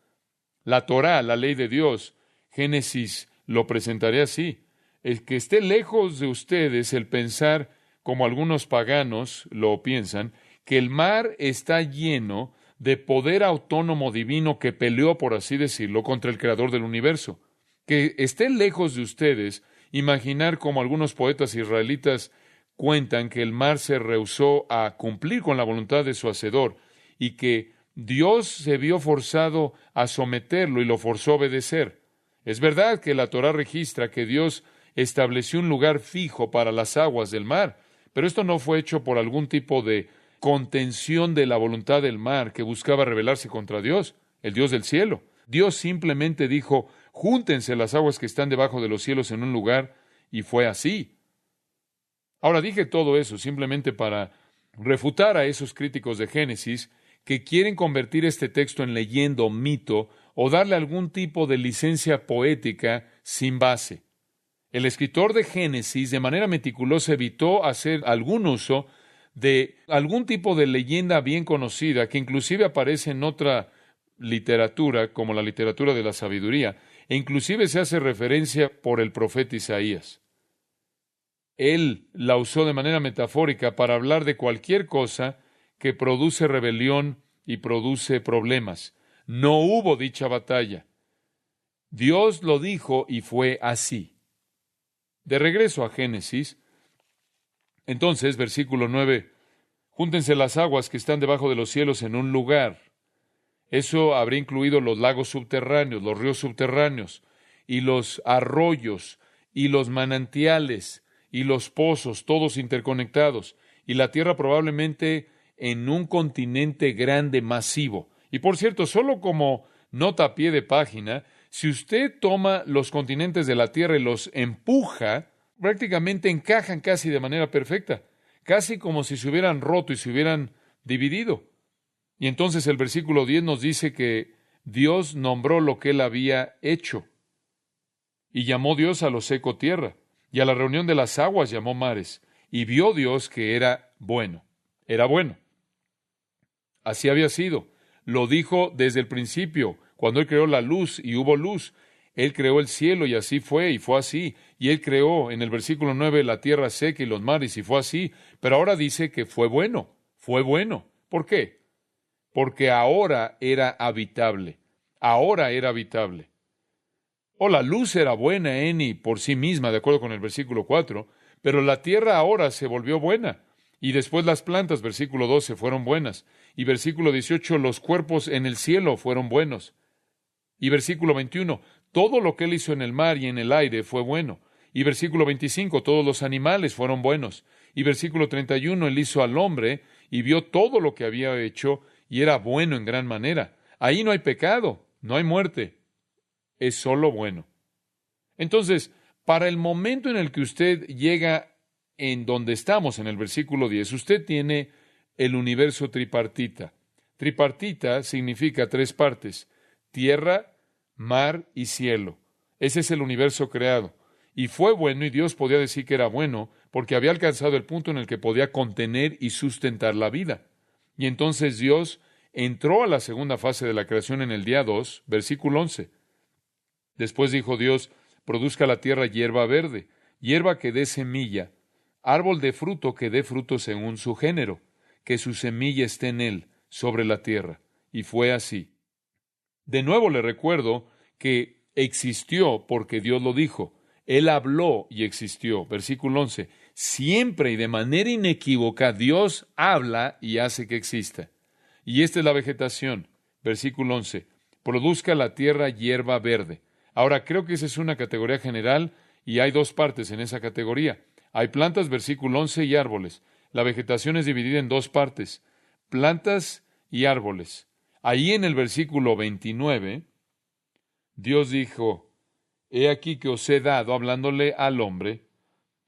La Torá, la ley de Dios, Génesis lo presentaré así. El que esté lejos de ustedes el pensar, como algunos paganos lo piensan, que el mar está lleno de poder autónomo divino que peleó, por así decirlo, contra el creador del universo. Que esté lejos de ustedes imaginar como algunos poetas israelitas cuentan que el mar se rehusó a cumplir con la voluntad de su hacedor y que Dios se vio forzado a someterlo y lo forzó a obedecer. Es verdad que la Torá registra que Dios estableció un lugar fijo para las aguas del mar, pero esto no fue hecho por algún tipo de contención de la voluntad del mar que buscaba rebelarse contra Dios, el Dios del cielo. Dios simplemente dijo: júntense las aguas que están debajo de los cielos en un lugar, y fue así. Ahora dije todo eso simplemente para refutar a esos críticos de Génesis que quieren convertir este texto en leyenda o mito o darle algún tipo de licencia poética sin base. El escritor de Génesis de manera meticulosa evitó hacer algún uso de algún tipo de leyenda bien conocida que inclusive aparece en otra literatura, como la literatura de la sabiduría, e inclusive se hace referencia por el profeta Isaías. Él la usó de manera metafórica para hablar de cualquier cosa que produce rebelión y produce problemas. No hubo dicha batalla. Dios lo dijo y fue así. De regreso a Génesis, entonces, versículo 9, júntense las aguas que están debajo de los cielos en un lugar. Eso habría incluido los lagos subterráneos, los ríos subterráneos, y los arroyos, y los manantiales, y los pozos, todos interconectados, y la tierra probablemente en un continente grande, masivo. Y por cierto, solo como nota a pie de página, si usted toma los continentes de la tierra y los empuja, prácticamente encajan casi de manera perfecta, casi como si se hubieran roto y se hubieran dividido. Y entonces el versículo 10 nos dice que Dios nombró lo que él había hecho. Y llamó Dios a lo seco tierra, y a la reunión de las aguas llamó mares. Y vio Dios que era bueno. Era bueno. Así había sido. Lo dijo desde el principio, cuando Él creó la luz y hubo luz. Él creó el cielo y así fue, y fue así. Y Él creó, en el versículo 9, la tierra seca y los mares, y fue así. Pero ahora dice que fue bueno. Fue bueno. ¿Por qué? Porque ahora era habitable. Ahora era habitable. La luz era buena en y por sí misma, de acuerdo con el versículo 4, pero la tierra ahora se volvió buena. Y después las plantas, versículo 12, fueron buenas. Y versículo 18, los cuerpos en el cielo fueron buenos. Y versículo 21, todo lo que Él hizo en el mar y en el aire fue bueno. Y versículo 25, todos los animales fueron buenos. Y versículo 31, Él hizo al hombre y vio todo lo que había hecho y era bueno en gran manera. Ahí no hay pecado, no hay muerte, es solo bueno. Entonces, para el momento en el que usted llega en donde estamos, en el versículo 10, usted tiene el universo tripartita. Tripartita significa tres partes: tierra, mar y cielo. Ese es el universo creado. Y fue bueno, y Dios podía decir que era bueno, porque había alcanzado el punto en el que podía contener y sustentar la vida. Y entonces Dios entró a la segunda fase de la creación en el día 2, versículo 11. Después dijo Dios: produzca la tierra hierba verde, hierba que dé semilla, árbol de fruto que dé fruto según su género, que su semilla esté en él, sobre la tierra. Y fue así. De nuevo le recuerdo que existió porque Dios lo dijo. Él habló y existió. Versículo 11. Siempre y de manera inequívoca Dios habla y hace que exista. Y esta es la vegetación. Versículo 11. Produzca la tierra hierba verde. Ahora, creo que esa es una categoría general y hay dos partes en esa categoría. Hay plantas, versículo 11, y árboles. La vegetación es dividida en dos partes: plantas y árboles. Ahí en el versículo 29, Dios dijo: he aquí que os he dado, hablándole al hombre,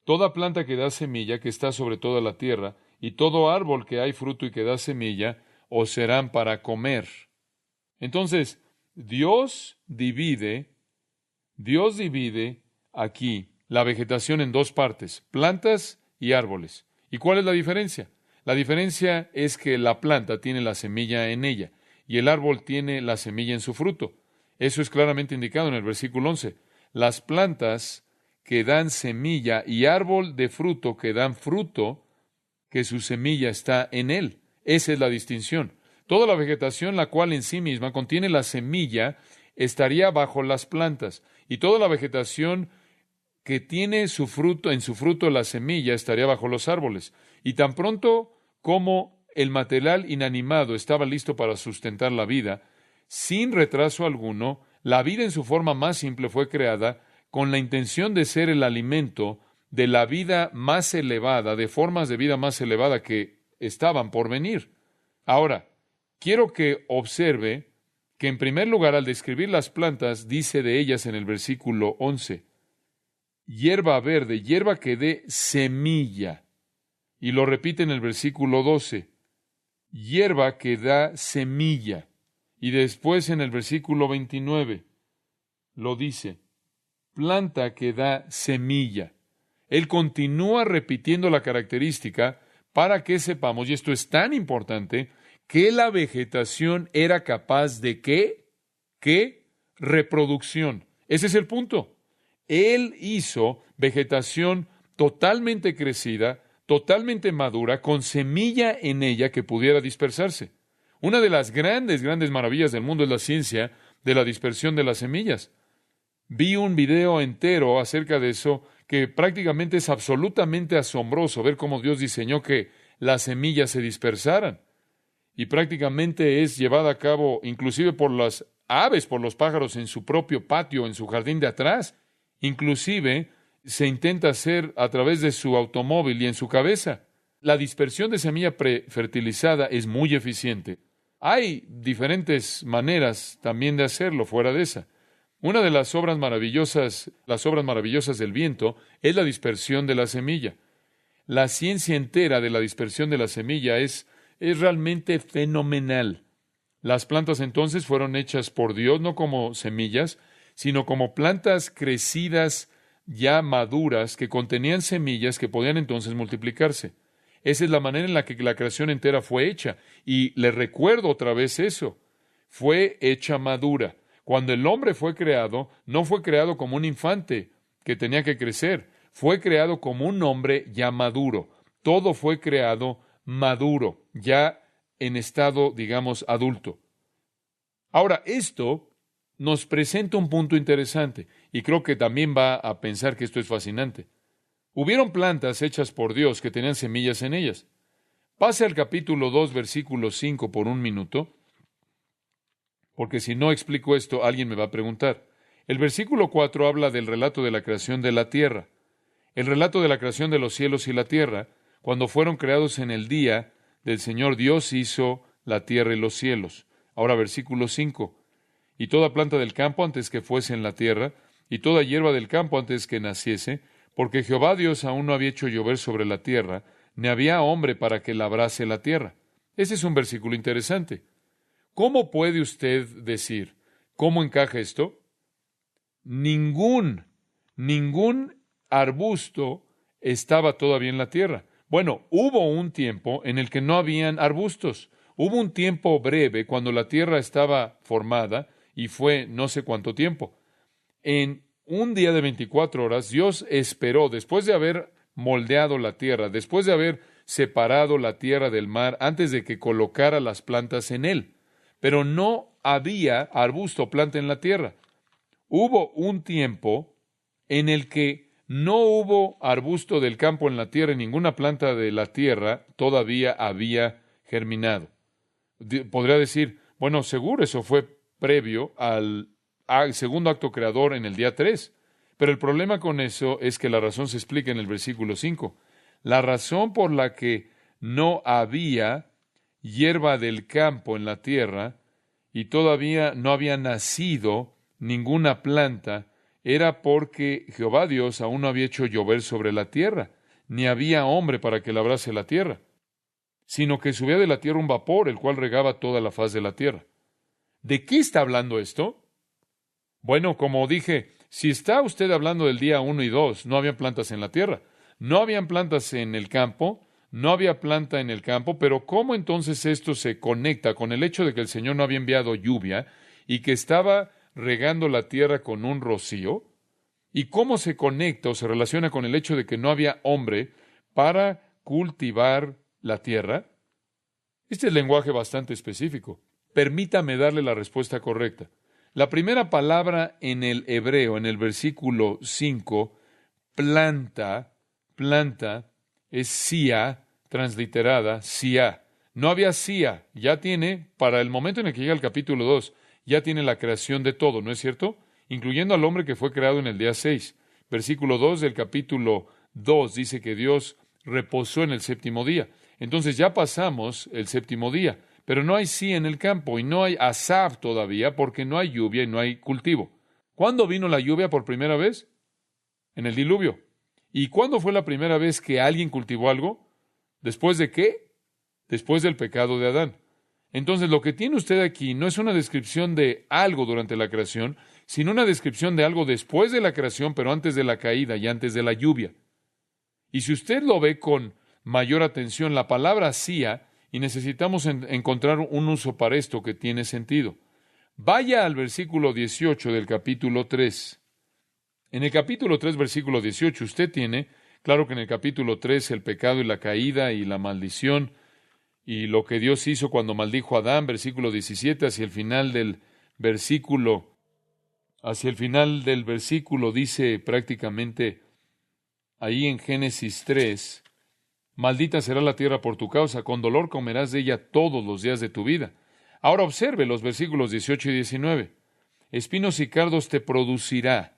toda planta que da semilla, que está sobre toda la tierra, y todo árbol que hay fruto y que da semilla, os serán para comer. Entonces, Dios divide aquí la vegetación en dos partes: plantas y árboles. ¿Y cuál es la diferencia? La diferencia es que la planta tiene la semilla en ella y el árbol tiene la semilla en su fruto. Eso es claramente indicado en el versículo 11. Las plantas que dan semilla y árbol de fruto que dan fruto, que su semilla está en él. Esa es la distinción. Toda la vegetación, la cual en sí misma contiene la semilla, estaría bajo las plantas, y toda la vegetación que tiene su fruto, en su fruto la semilla, estaría bajo los árboles. Y tan pronto como el material inanimado estaba listo para sustentar la vida, sin retraso alguno, la vida en su forma más simple fue creada con la intención de ser el alimento de la vida más elevada, de formas de vida más elevada que estaban por venir. Ahora, quiero que observe que en primer lugar, al describir las plantas, dice de ellas en el versículo 11, hierba verde, hierba que dé semilla. Y lo repite en el versículo 12, hierba que da semilla. Y después en el versículo 29 lo dice, planta que da semilla. Él continúa repitiendo la característica para que sepamos, y esto es tan importante, que la vegetación era capaz de ¿qué? ¿Qué? Reproducción. Ese es el punto. Él hizo vegetación totalmente crecida, totalmente madura, con semilla en ella que pudiera dispersarse. Una de las grandes maravillas del mundo es la ciencia de la dispersión de las semillas. Vi un video entero acerca de eso que prácticamente es absolutamente asombroso ver cómo Dios diseñó que las semillas se dispersaran. Y prácticamente es llevada a cabo inclusive por las aves, por los pájaros en su propio patio, en su jardín de atrás. Inclusive se intenta hacer a través de su automóvil y en su cabeza. La dispersión de semilla prefertilizada es muy eficiente. Hay diferentes maneras también de hacerlo fuera de esa. Una de las obras maravillosas del viento es la dispersión de la semilla. La ciencia entera de la dispersión de la semilla es realmente fenomenal. Las plantas entonces fueron hechas por Dios no como semillas, sino como plantas crecidas ya maduras que contenían semillas que podían entonces multiplicarse. Esa es la manera en la que la creación entera fue hecha. Y le recuerdo otra vez eso. Fue hecha madura. Cuando el hombre fue creado, no fue creado como un infante que tenía que crecer. Fue creado como un hombre ya maduro. Todo fue creado maduro, ya en estado, digamos, adulto. Ahora, esto nos presenta un punto interesante, y creo que también va a pensar que esto es fascinante. Hubieron plantas hechas por Dios que tenían semillas en ellas. Pase al capítulo 2, versículo 5 por un minuto, porque si no explico esto, alguien me va a preguntar. El versículo 4 habla del relato de la creación de la tierra, el relato de la creación de los cielos y la tierra. Cuando fueron creados en el día del Señor, Dios hizo la tierra y los cielos. Ahora versículo 5. Y toda planta del campo antes que fuese en la tierra, y toda hierba del campo antes que naciese, porque Jehová Dios aún no había hecho llover sobre la tierra, ni había hombre para que labrase la tierra. Ese es un versículo interesante. ¿Cómo puede usted decir? ¿Cómo encaja esto? Ningún arbusto estaba todavía en la tierra. Bueno, hubo un tiempo en el que no habían arbustos. Hubo un tiempo breve cuando la tierra estaba formada y fue no sé cuánto tiempo. En un día de 24 horas, Dios esperó, después de haber moldeado la tierra, después de haber separado la tierra del mar, antes de que colocara las plantas en él. Pero no había arbusto o planta en la tierra. Hubo un tiempo en el que no hubo arbusto del campo en la tierra y ninguna planta de la tierra todavía había germinado. Podría decir, bueno, seguro eso fue previo al segundo acto creador en el día 3. Pero el problema con eso es que la razón se explica en el versículo 5. La razón por la que no había hierba del campo en la tierra y todavía no había nacido ninguna planta era porque Jehová Dios aún no había hecho llover sobre la tierra, ni había hombre para que labrase la tierra, sino que subía de la tierra un vapor, el cual regaba toda la faz de la tierra. ¿De qué está hablando esto? Bueno, como dije, si está usted hablando del día 1 y 2, no había plantas en la tierra. No habían plantas en el campo, no había planta en el campo, pero ¿cómo entonces esto se conecta con el hecho de que el Señor no había enviado lluvia y que estaba regando la tierra con un rocío? ¿Y cómo se conecta o se relaciona con el hecho de que no había hombre para cultivar la tierra? Este es lenguaje bastante específico. Permítame darle la respuesta correcta. La primera palabra en el hebreo, en el versículo 5, planta, es sia, transliterada, sia. No había sia, ya tiene, para el momento en el que llega el capítulo 2, ya tiene la creación de todo, ¿no es cierto? Incluyendo al hombre que fue creado en el día 6. Versículo 2 del capítulo 2 dice que Dios reposó en el séptimo día. Entonces ya pasamos el séptimo día, pero no hay sia en el campo y no hay asaf todavía porque no hay lluvia y no hay cultivo. ¿Cuándo vino la lluvia por primera vez? En el diluvio. ¿Y cuándo fue la primera vez que alguien cultivó algo? ¿Después de qué? Después del pecado de Adán. Entonces, lo que tiene usted aquí no es una descripción de algo durante la creación, sino una descripción de algo después de la creación, pero antes de la caída y antes de la lluvia. Y si usted lo ve con mayor atención, la palabra sia, y necesitamos encontrar un uso para esto que tiene sentido. Vaya al versículo 18 del capítulo 3. En el capítulo 3, versículo 18, usted tiene, claro que en el capítulo 3, el pecado y la caída y la maldición, y lo que Dios hizo cuando maldijo a Adán, versículo 17, hacia el final del versículo dice prácticamente ahí en Génesis 3, maldita será la tierra por tu causa, con dolor comerás de ella todos los días de tu vida. Ahora observe los versículos 18 y 19. Espinos y cardos te producirá.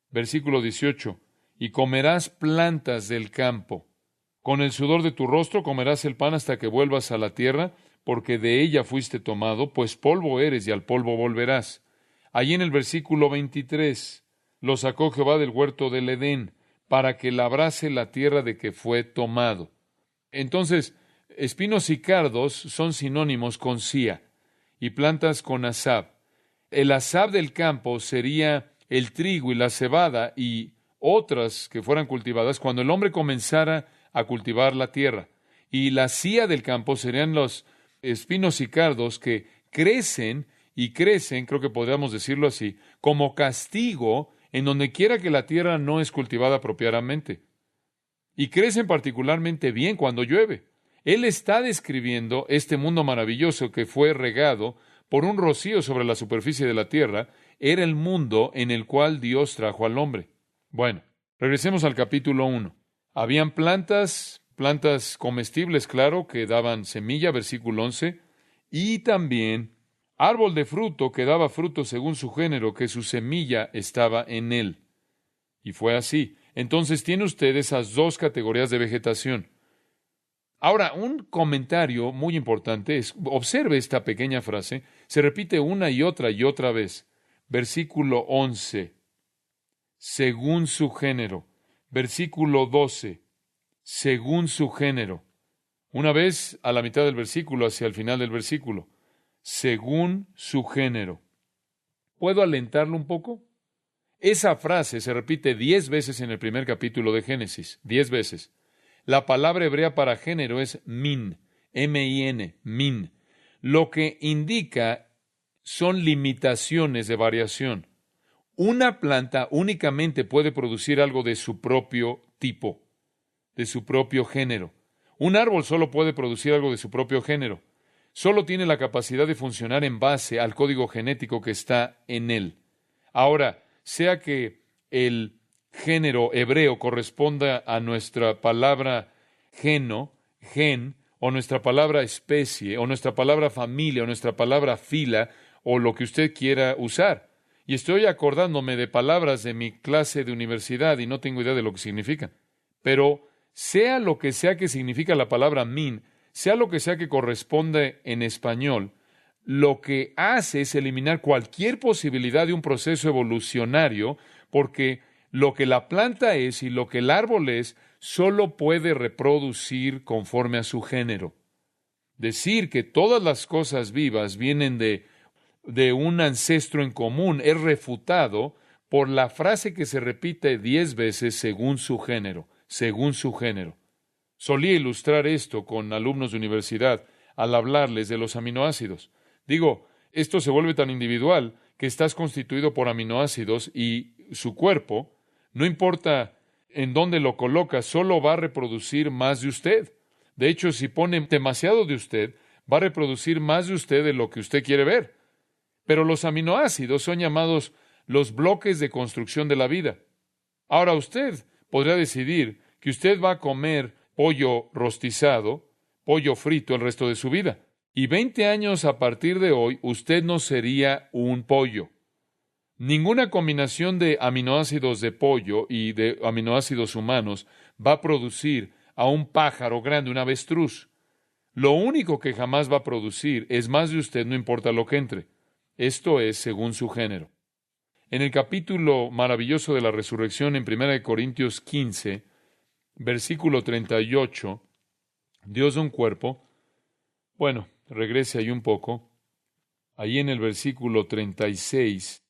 Versículo 18. Y comerás plantas del campo. Con el sudor de tu rostro comerás el pan hasta que vuelvas a la tierra, porque de ella fuiste tomado, pues polvo eres y al polvo volverás. Allí en el versículo 23, lo sacó Jehová del huerto del Edén, para que labrase la tierra de que fue tomado. Entonces, espinos y cardos son sinónimos con sia, y plantas con asab. El asab del campo sería el trigo y la cebada y otras que fueran cultivadas cuando el hombre comenzara a cultivar la tierra. Y la sia del campo serían los espinos y cardos que crecen y crecen, creo que podríamos decirlo así, como castigo en donde quiera que la tierra no es cultivada apropiadamente. Y crecen particularmente bien cuando llueve. Él está describiendo este mundo maravilloso que fue regado por un rocío sobre la superficie de la tierra. Era el mundo en el cual Dios trajo al hombre. Bueno, regresemos al capítulo 1. Habían plantas comestibles, claro, que daban semilla, versículo 11, y también árbol de fruto que daba fruto según su género, que su semilla estaba en él. Y fue así. Entonces tiene usted esas dos categorías de vegetación. Ahora, un comentario muy importante es, observe esta pequeña frase, se repite una y otra vez. Versículo 11, según su género. Versículo 12, según su género. Una vez a la mitad del versículo, hacia el final del versículo. según su género. ¿Puedo alentarlo un poco? Esa frase se repite 10 veces en el primer capítulo de Génesis, 10 veces. La palabra hebrea para género es min, M-I-N, min. Lo que indica son limitaciones de variación. Una planta únicamente puede producir algo de su propio tipo, de su propio género. Un árbol solo puede producir algo de su propio género. Solo tiene la capacidad de funcionar en base al código genético que está en él. Ahora, sea que el género hebreo corresponda a nuestra palabra geno, gen, o nuestra palabra especie, o nuestra palabra familia, o nuestra palabra fila, o lo que usted quiera usar. Y estoy acordándome de palabras de mi clase de universidad y no tengo idea de lo que significan. Pero sea lo que sea que significa la palabra min, sea lo que sea que corresponde en español, lo que hace es eliminar cualquier posibilidad de un proceso evolucionario, porque lo que la planta es y lo que el árbol es, solo puede reproducir conforme a su género. Decir que todas las cosas vivas vienen de un ancestro en común es refutado por la frase que se repite 10 veces según su género, según su género. Solía ilustrar esto con alumnos de universidad al hablarles de los aminoácidos. Digo, esto se vuelve tan individual que estás constituido por aminoácidos y su cuerpo, no importa en dónde lo coloca, solo va a reproducir más de usted. De hecho, si pone demasiado de usted, va a reproducir más de usted de lo que usted quiere ver. Pero los aminoácidos son llamados los bloques de construcción de la vida. Ahora usted podrá decidir que usted va a comer pollo rostizado, pollo frito el resto de su vida. Y 20 años a partir de hoy, usted no sería un pollo. Ninguna combinación de aminoácidos de pollo y de aminoácidos humanos va a producir a un pájaro grande, un avestruz. Lo único que jamás va a producir es más de usted, no importa lo que entre. Esto es según su género. En el capítulo maravilloso de la resurrección, en 1 Corintios 15, versículo 38, Dios da un cuerpo. Bueno, regrese ahí un poco. Ahí en el versículo 36,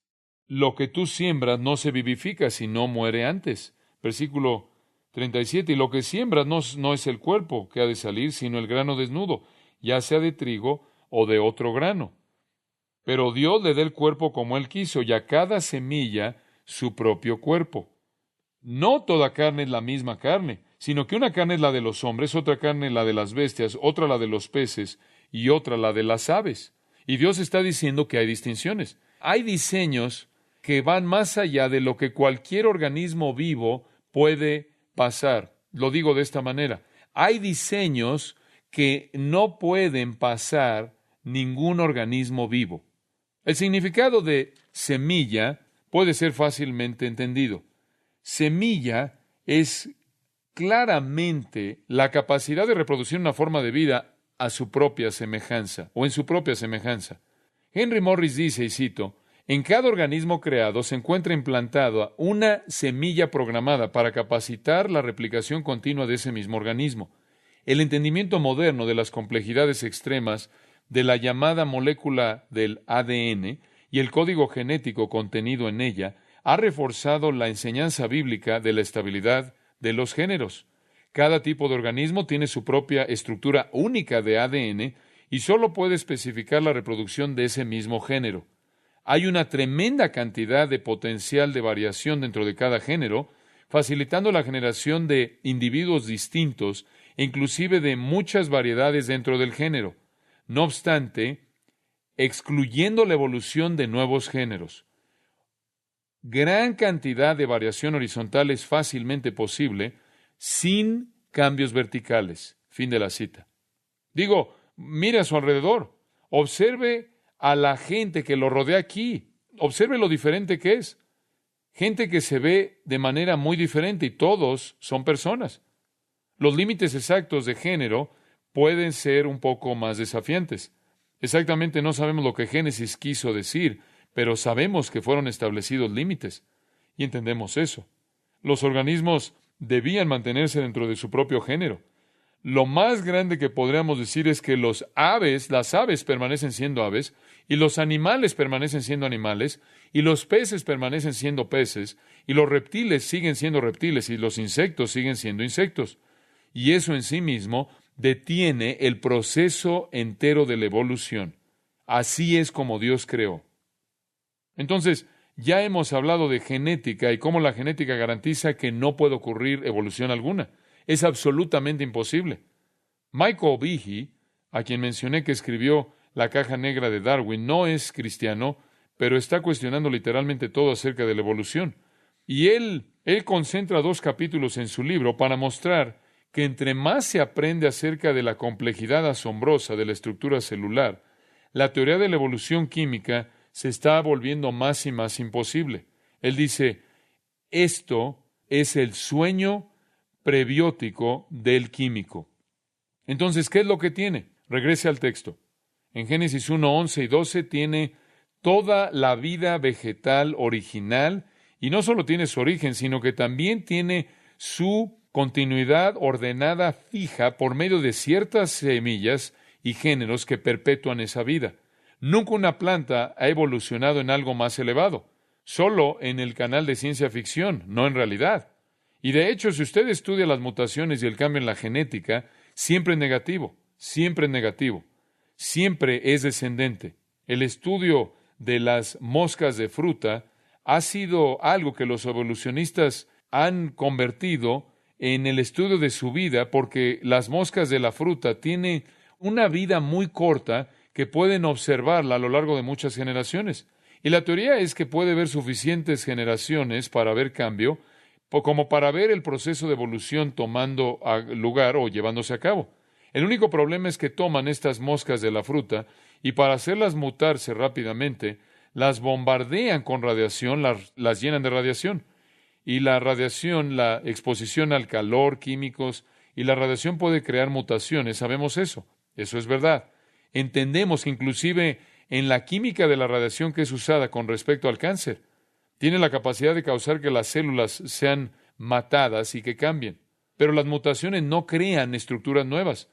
lo que tú siembras no se vivifica, sino muere antes. Versículo 37, y lo que siembras no es el cuerpo que ha de salir, sino el grano desnudo, ya sea de trigo o de otro grano. Pero Dios le da el cuerpo como Él quiso, y a cada semilla su propio cuerpo. No toda carne es la misma carne, sino que una carne es la de los hombres, otra carne la de las bestias, otra la de los peces, y otra la de las aves. Y Dios está diciendo que hay distinciones. Hay diseños que van más allá de lo que cualquier organismo vivo puede pasar. Lo digo de esta manera. Hay diseños que no pueden pasar ningún organismo vivo. El significado de semilla puede ser fácilmente entendido. Semilla es claramente la capacidad de reproducir una forma de vida a su propia semejanza o en su propia semejanza. Henry Morris dice, y cito, en cada organismo creado se encuentra implantada una semilla programada para capacitar la replicación continua de ese mismo organismo. El entendimiento moderno de las complejidades extremas de la llamada molécula del ADN y el código genético contenido en ella ha reforzado la enseñanza bíblica de la estabilidad de los géneros. Cada tipo de organismo tiene su propia estructura única de ADN y solo puede especificar la reproducción de ese mismo género. Hay una tremenda cantidad de potencial de variación dentro de cada género, facilitando la generación de individuos distintos e inclusive de muchas variedades dentro del género. No obstante, excluyendo la evolución de nuevos géneros. Gran cantidad de variación horizontal es fácilmente posible sin cambios verticales. Fin de la cita. Digo, mire a su alrededor. Observe a la gente que lo rodea aquí. Observe lo diferente que es. Gente que se ve de manera muy diferente y todos son personas. Los límites exactos de género pueden ser un poco más desafiantes. Exactamente no sabemos lo que Génesis quiso decir, pero sabemos que fueron establecidos límites. Y entendemos eso. Los organismos debían mantenerse dentro de su propio género. lo más grande que podríamos decir es que las aves permanecen siendo aves, y los animales permanecen siendo animales, y los peces permanecen siendo peces, y los reptiles siguen siendo reptiles, y los insectos siguen siendo insectos. Y eso en sí mismo detiene el proceso entero de la evolución. Así es como Dios creó. Entonces, ya hemos hablado de genética y cómo la genética garantiza que no puede ocurrir evolución alguna. Es absolutamente imposible. Michael Behe, a quien mencioné que escribió La caja negra de Darwin, no es cristiano, pero está cuestionando literalmente todo acerca de la evolución. Y él concentra 2 capítulos en su libro para mostrar que entre más se aprende acerca de la complejidad asombrosa de la estructura celular, la teoría de la evolución química se está volviendo más y más imposible. Él dice, esto es el sueño prebiótico del químico. Entonces, ¿qué es lo que tiene? Regrese al texto. En Génesis 1, 11 y 12 tiene toda la vida vegetal original, y no solo tiene su origen, sino que también tiene su continuidad ordenada fija por medio de ciertas semillas y géneros que perpetúan esa vida. Nunca una planta ha evolucionado en algo más elevado, solo en el canal de ciencia ficción, no en realidad. Y de hecho, si usted estudia las mutaciones y el cambio en la genética, siempre es negativo, siempre es negativo, siempre es descendente. El estudio de las moscas de fruta ha sido algo que los evolucionistas han convertido en el estudio de su vida, porque las moscas de la fruta tienen una vida muy corta que pueden observarla a lo largo de muchas generaciones. Y la teoría es que puede haber suficientes generaciones para ver cambio, como para ver el proceso de evolución tomando lugar o llevándose a cabo. El único problema es que toman estas moscas de la fruta y para hacerlas mutarse rápidamente, las bombardean con radiación, las llenan de radiación. Y la radiación, la exposición al calor, químicos, y la radiación puede crear mutaciones, sabemos eso. Eso es verdad. Entendemos que inclusive en la química de la radiación que es usada con respecto al cáncer, tiene la capacidad de causar que las células sean matadas y que cambien. Pero las mutaciones no crean estructuras nuevas.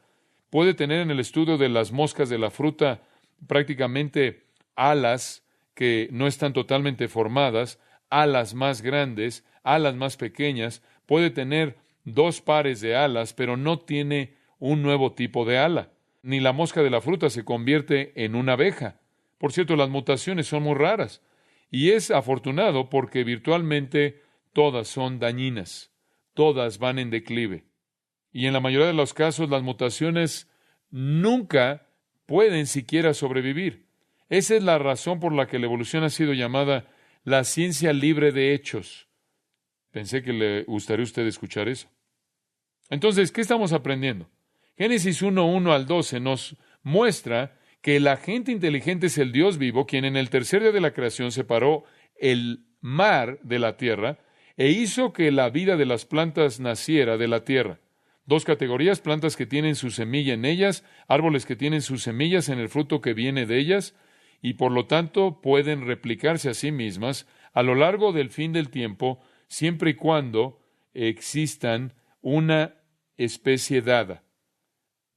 Puede tener en el estudio de las moscas de la fruta prácticamente alas que no están totalmente formadas, alas más grandes, alas más pequeñas. Puede tener 2 pares de alas, pero no tiene un nuevo tipo de ala. Ni la mosca de la fruta se convierte en una abeja. Por cierto, las mutaciones son muy raras. Y es afortunado porque virtualmente todas son dañinas. Todas van en declive. Y en la mayoría de los casos las mutaciones nunca pueden siquiera sobrevivir. Esa es la razón por la que la evolución ha sido llamada la ciencia libre de hechos. Pensé que le gustaría a usted escuchar eso. Entonces, ¿qué estamos aprendiendo? Génesis 1:1 al 12 nos muestra que el agente inteligente es el Dios vivo, quien en el tercer día de la creación separó el mar de la tierra e hizo que la vida de las plantas naciera de la tierra. 2 categorías: plantas que tienen su semilla en ellas, árboles que tienen sus semillas en el fruto que viene de ellas, y por lo tanto pueden replicarse a sí mismas a lo largo del fin del tiempo, siempre y cuando existan una especie dada.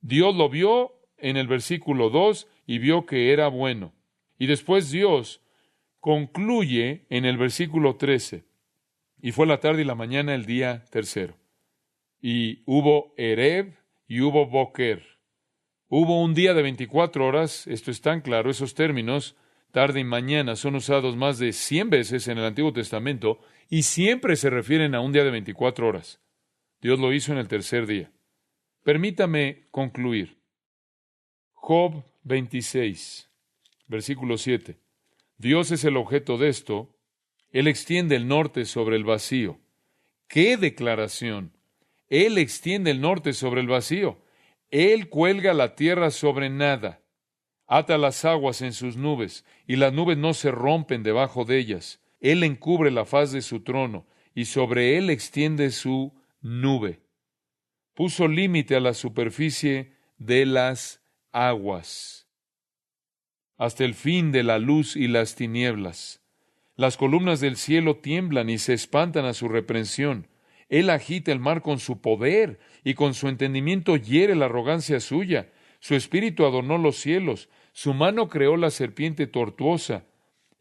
Dios lo vio en el versículo 2 y vio que era bueno. Y después Dios concluye en el versículo 13. Y fue la tarde y la mañana el día tercero. Y hubo Ereb y hubo Boker. Hubo un día de 24 horas, esto es tan claro, esos términos, tarde y mañana, son usados más de 100 veces en el Antiguo Testamento y siempre se refieren a un día de 24 horas. Dios lo hizo en el tercer día. Permítame concluir. Job 26, versículo 7. Dios es el objeto de esto. Él extiende el norte sobre el vacío. ¡Qué declaración! Él extiende el norte sobre el vacío. Él cuelga la tierra sobre nada. Ata las aguas en sus nubes, y las nubes no se rompen debajo de ellas. Él encubre la faz de su trono, y sobre él extiende su nube. Puso límite a la superficie de las aguas, hasta el fin de la luz y las tinieblas. Las columnas del cielo tiemblan y se espantan a su reprensión. Él agita el mar con su poder y con su entendimiento hiere la arrogancia suya. Su espíritu adornó los cielos, su mano creó la serpiente tortuosa.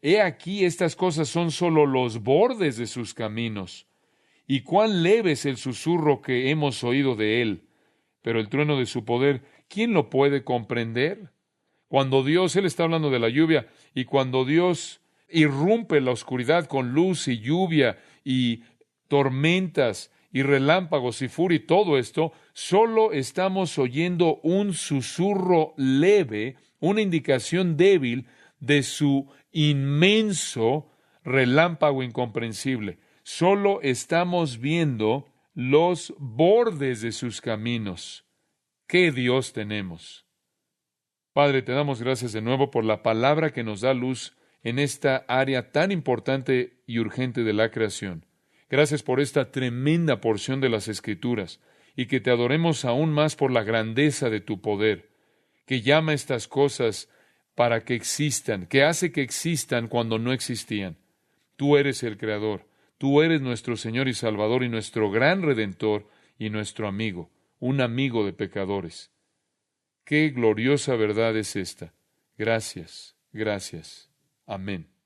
He aquí estas cosas son sólo los bordes de sus caminos. Y cuán leve es el susurro que hemos oído de él. Pero el trueno de su poder, ¿quién lo puede comprender? Cuando Dios, Él está hablando de la lluvia, y cuando Dios irrumpe la oscuridad con luz y lluvia y tormentas y relámpagos y furia y todo esto, solo estamos oyendo un susurro leve, una indicación débil de su inmenso relámpago incomprensible. Solo estamos viendo los bordes de sus caminos. ¡Qué Dios tenemos! Padre, te damos gracias de nuevo por la palabra que nos da luz en esta área tan importante y urgente de la creación. Gracias por esta tremenda porción de las Escrituras y que te adoremos aún más por la grandeza de tu poder, que llama estas cosas para que existan, que hace que existan cuando no existían. Tú eres el Creador, tú eres nuestro Señor y Salvador y nuestro gran Redentor y nuestro amigo, un amigo de pecadores. Qué gloriosa verdad es esta. Gracias, gracias. Amén.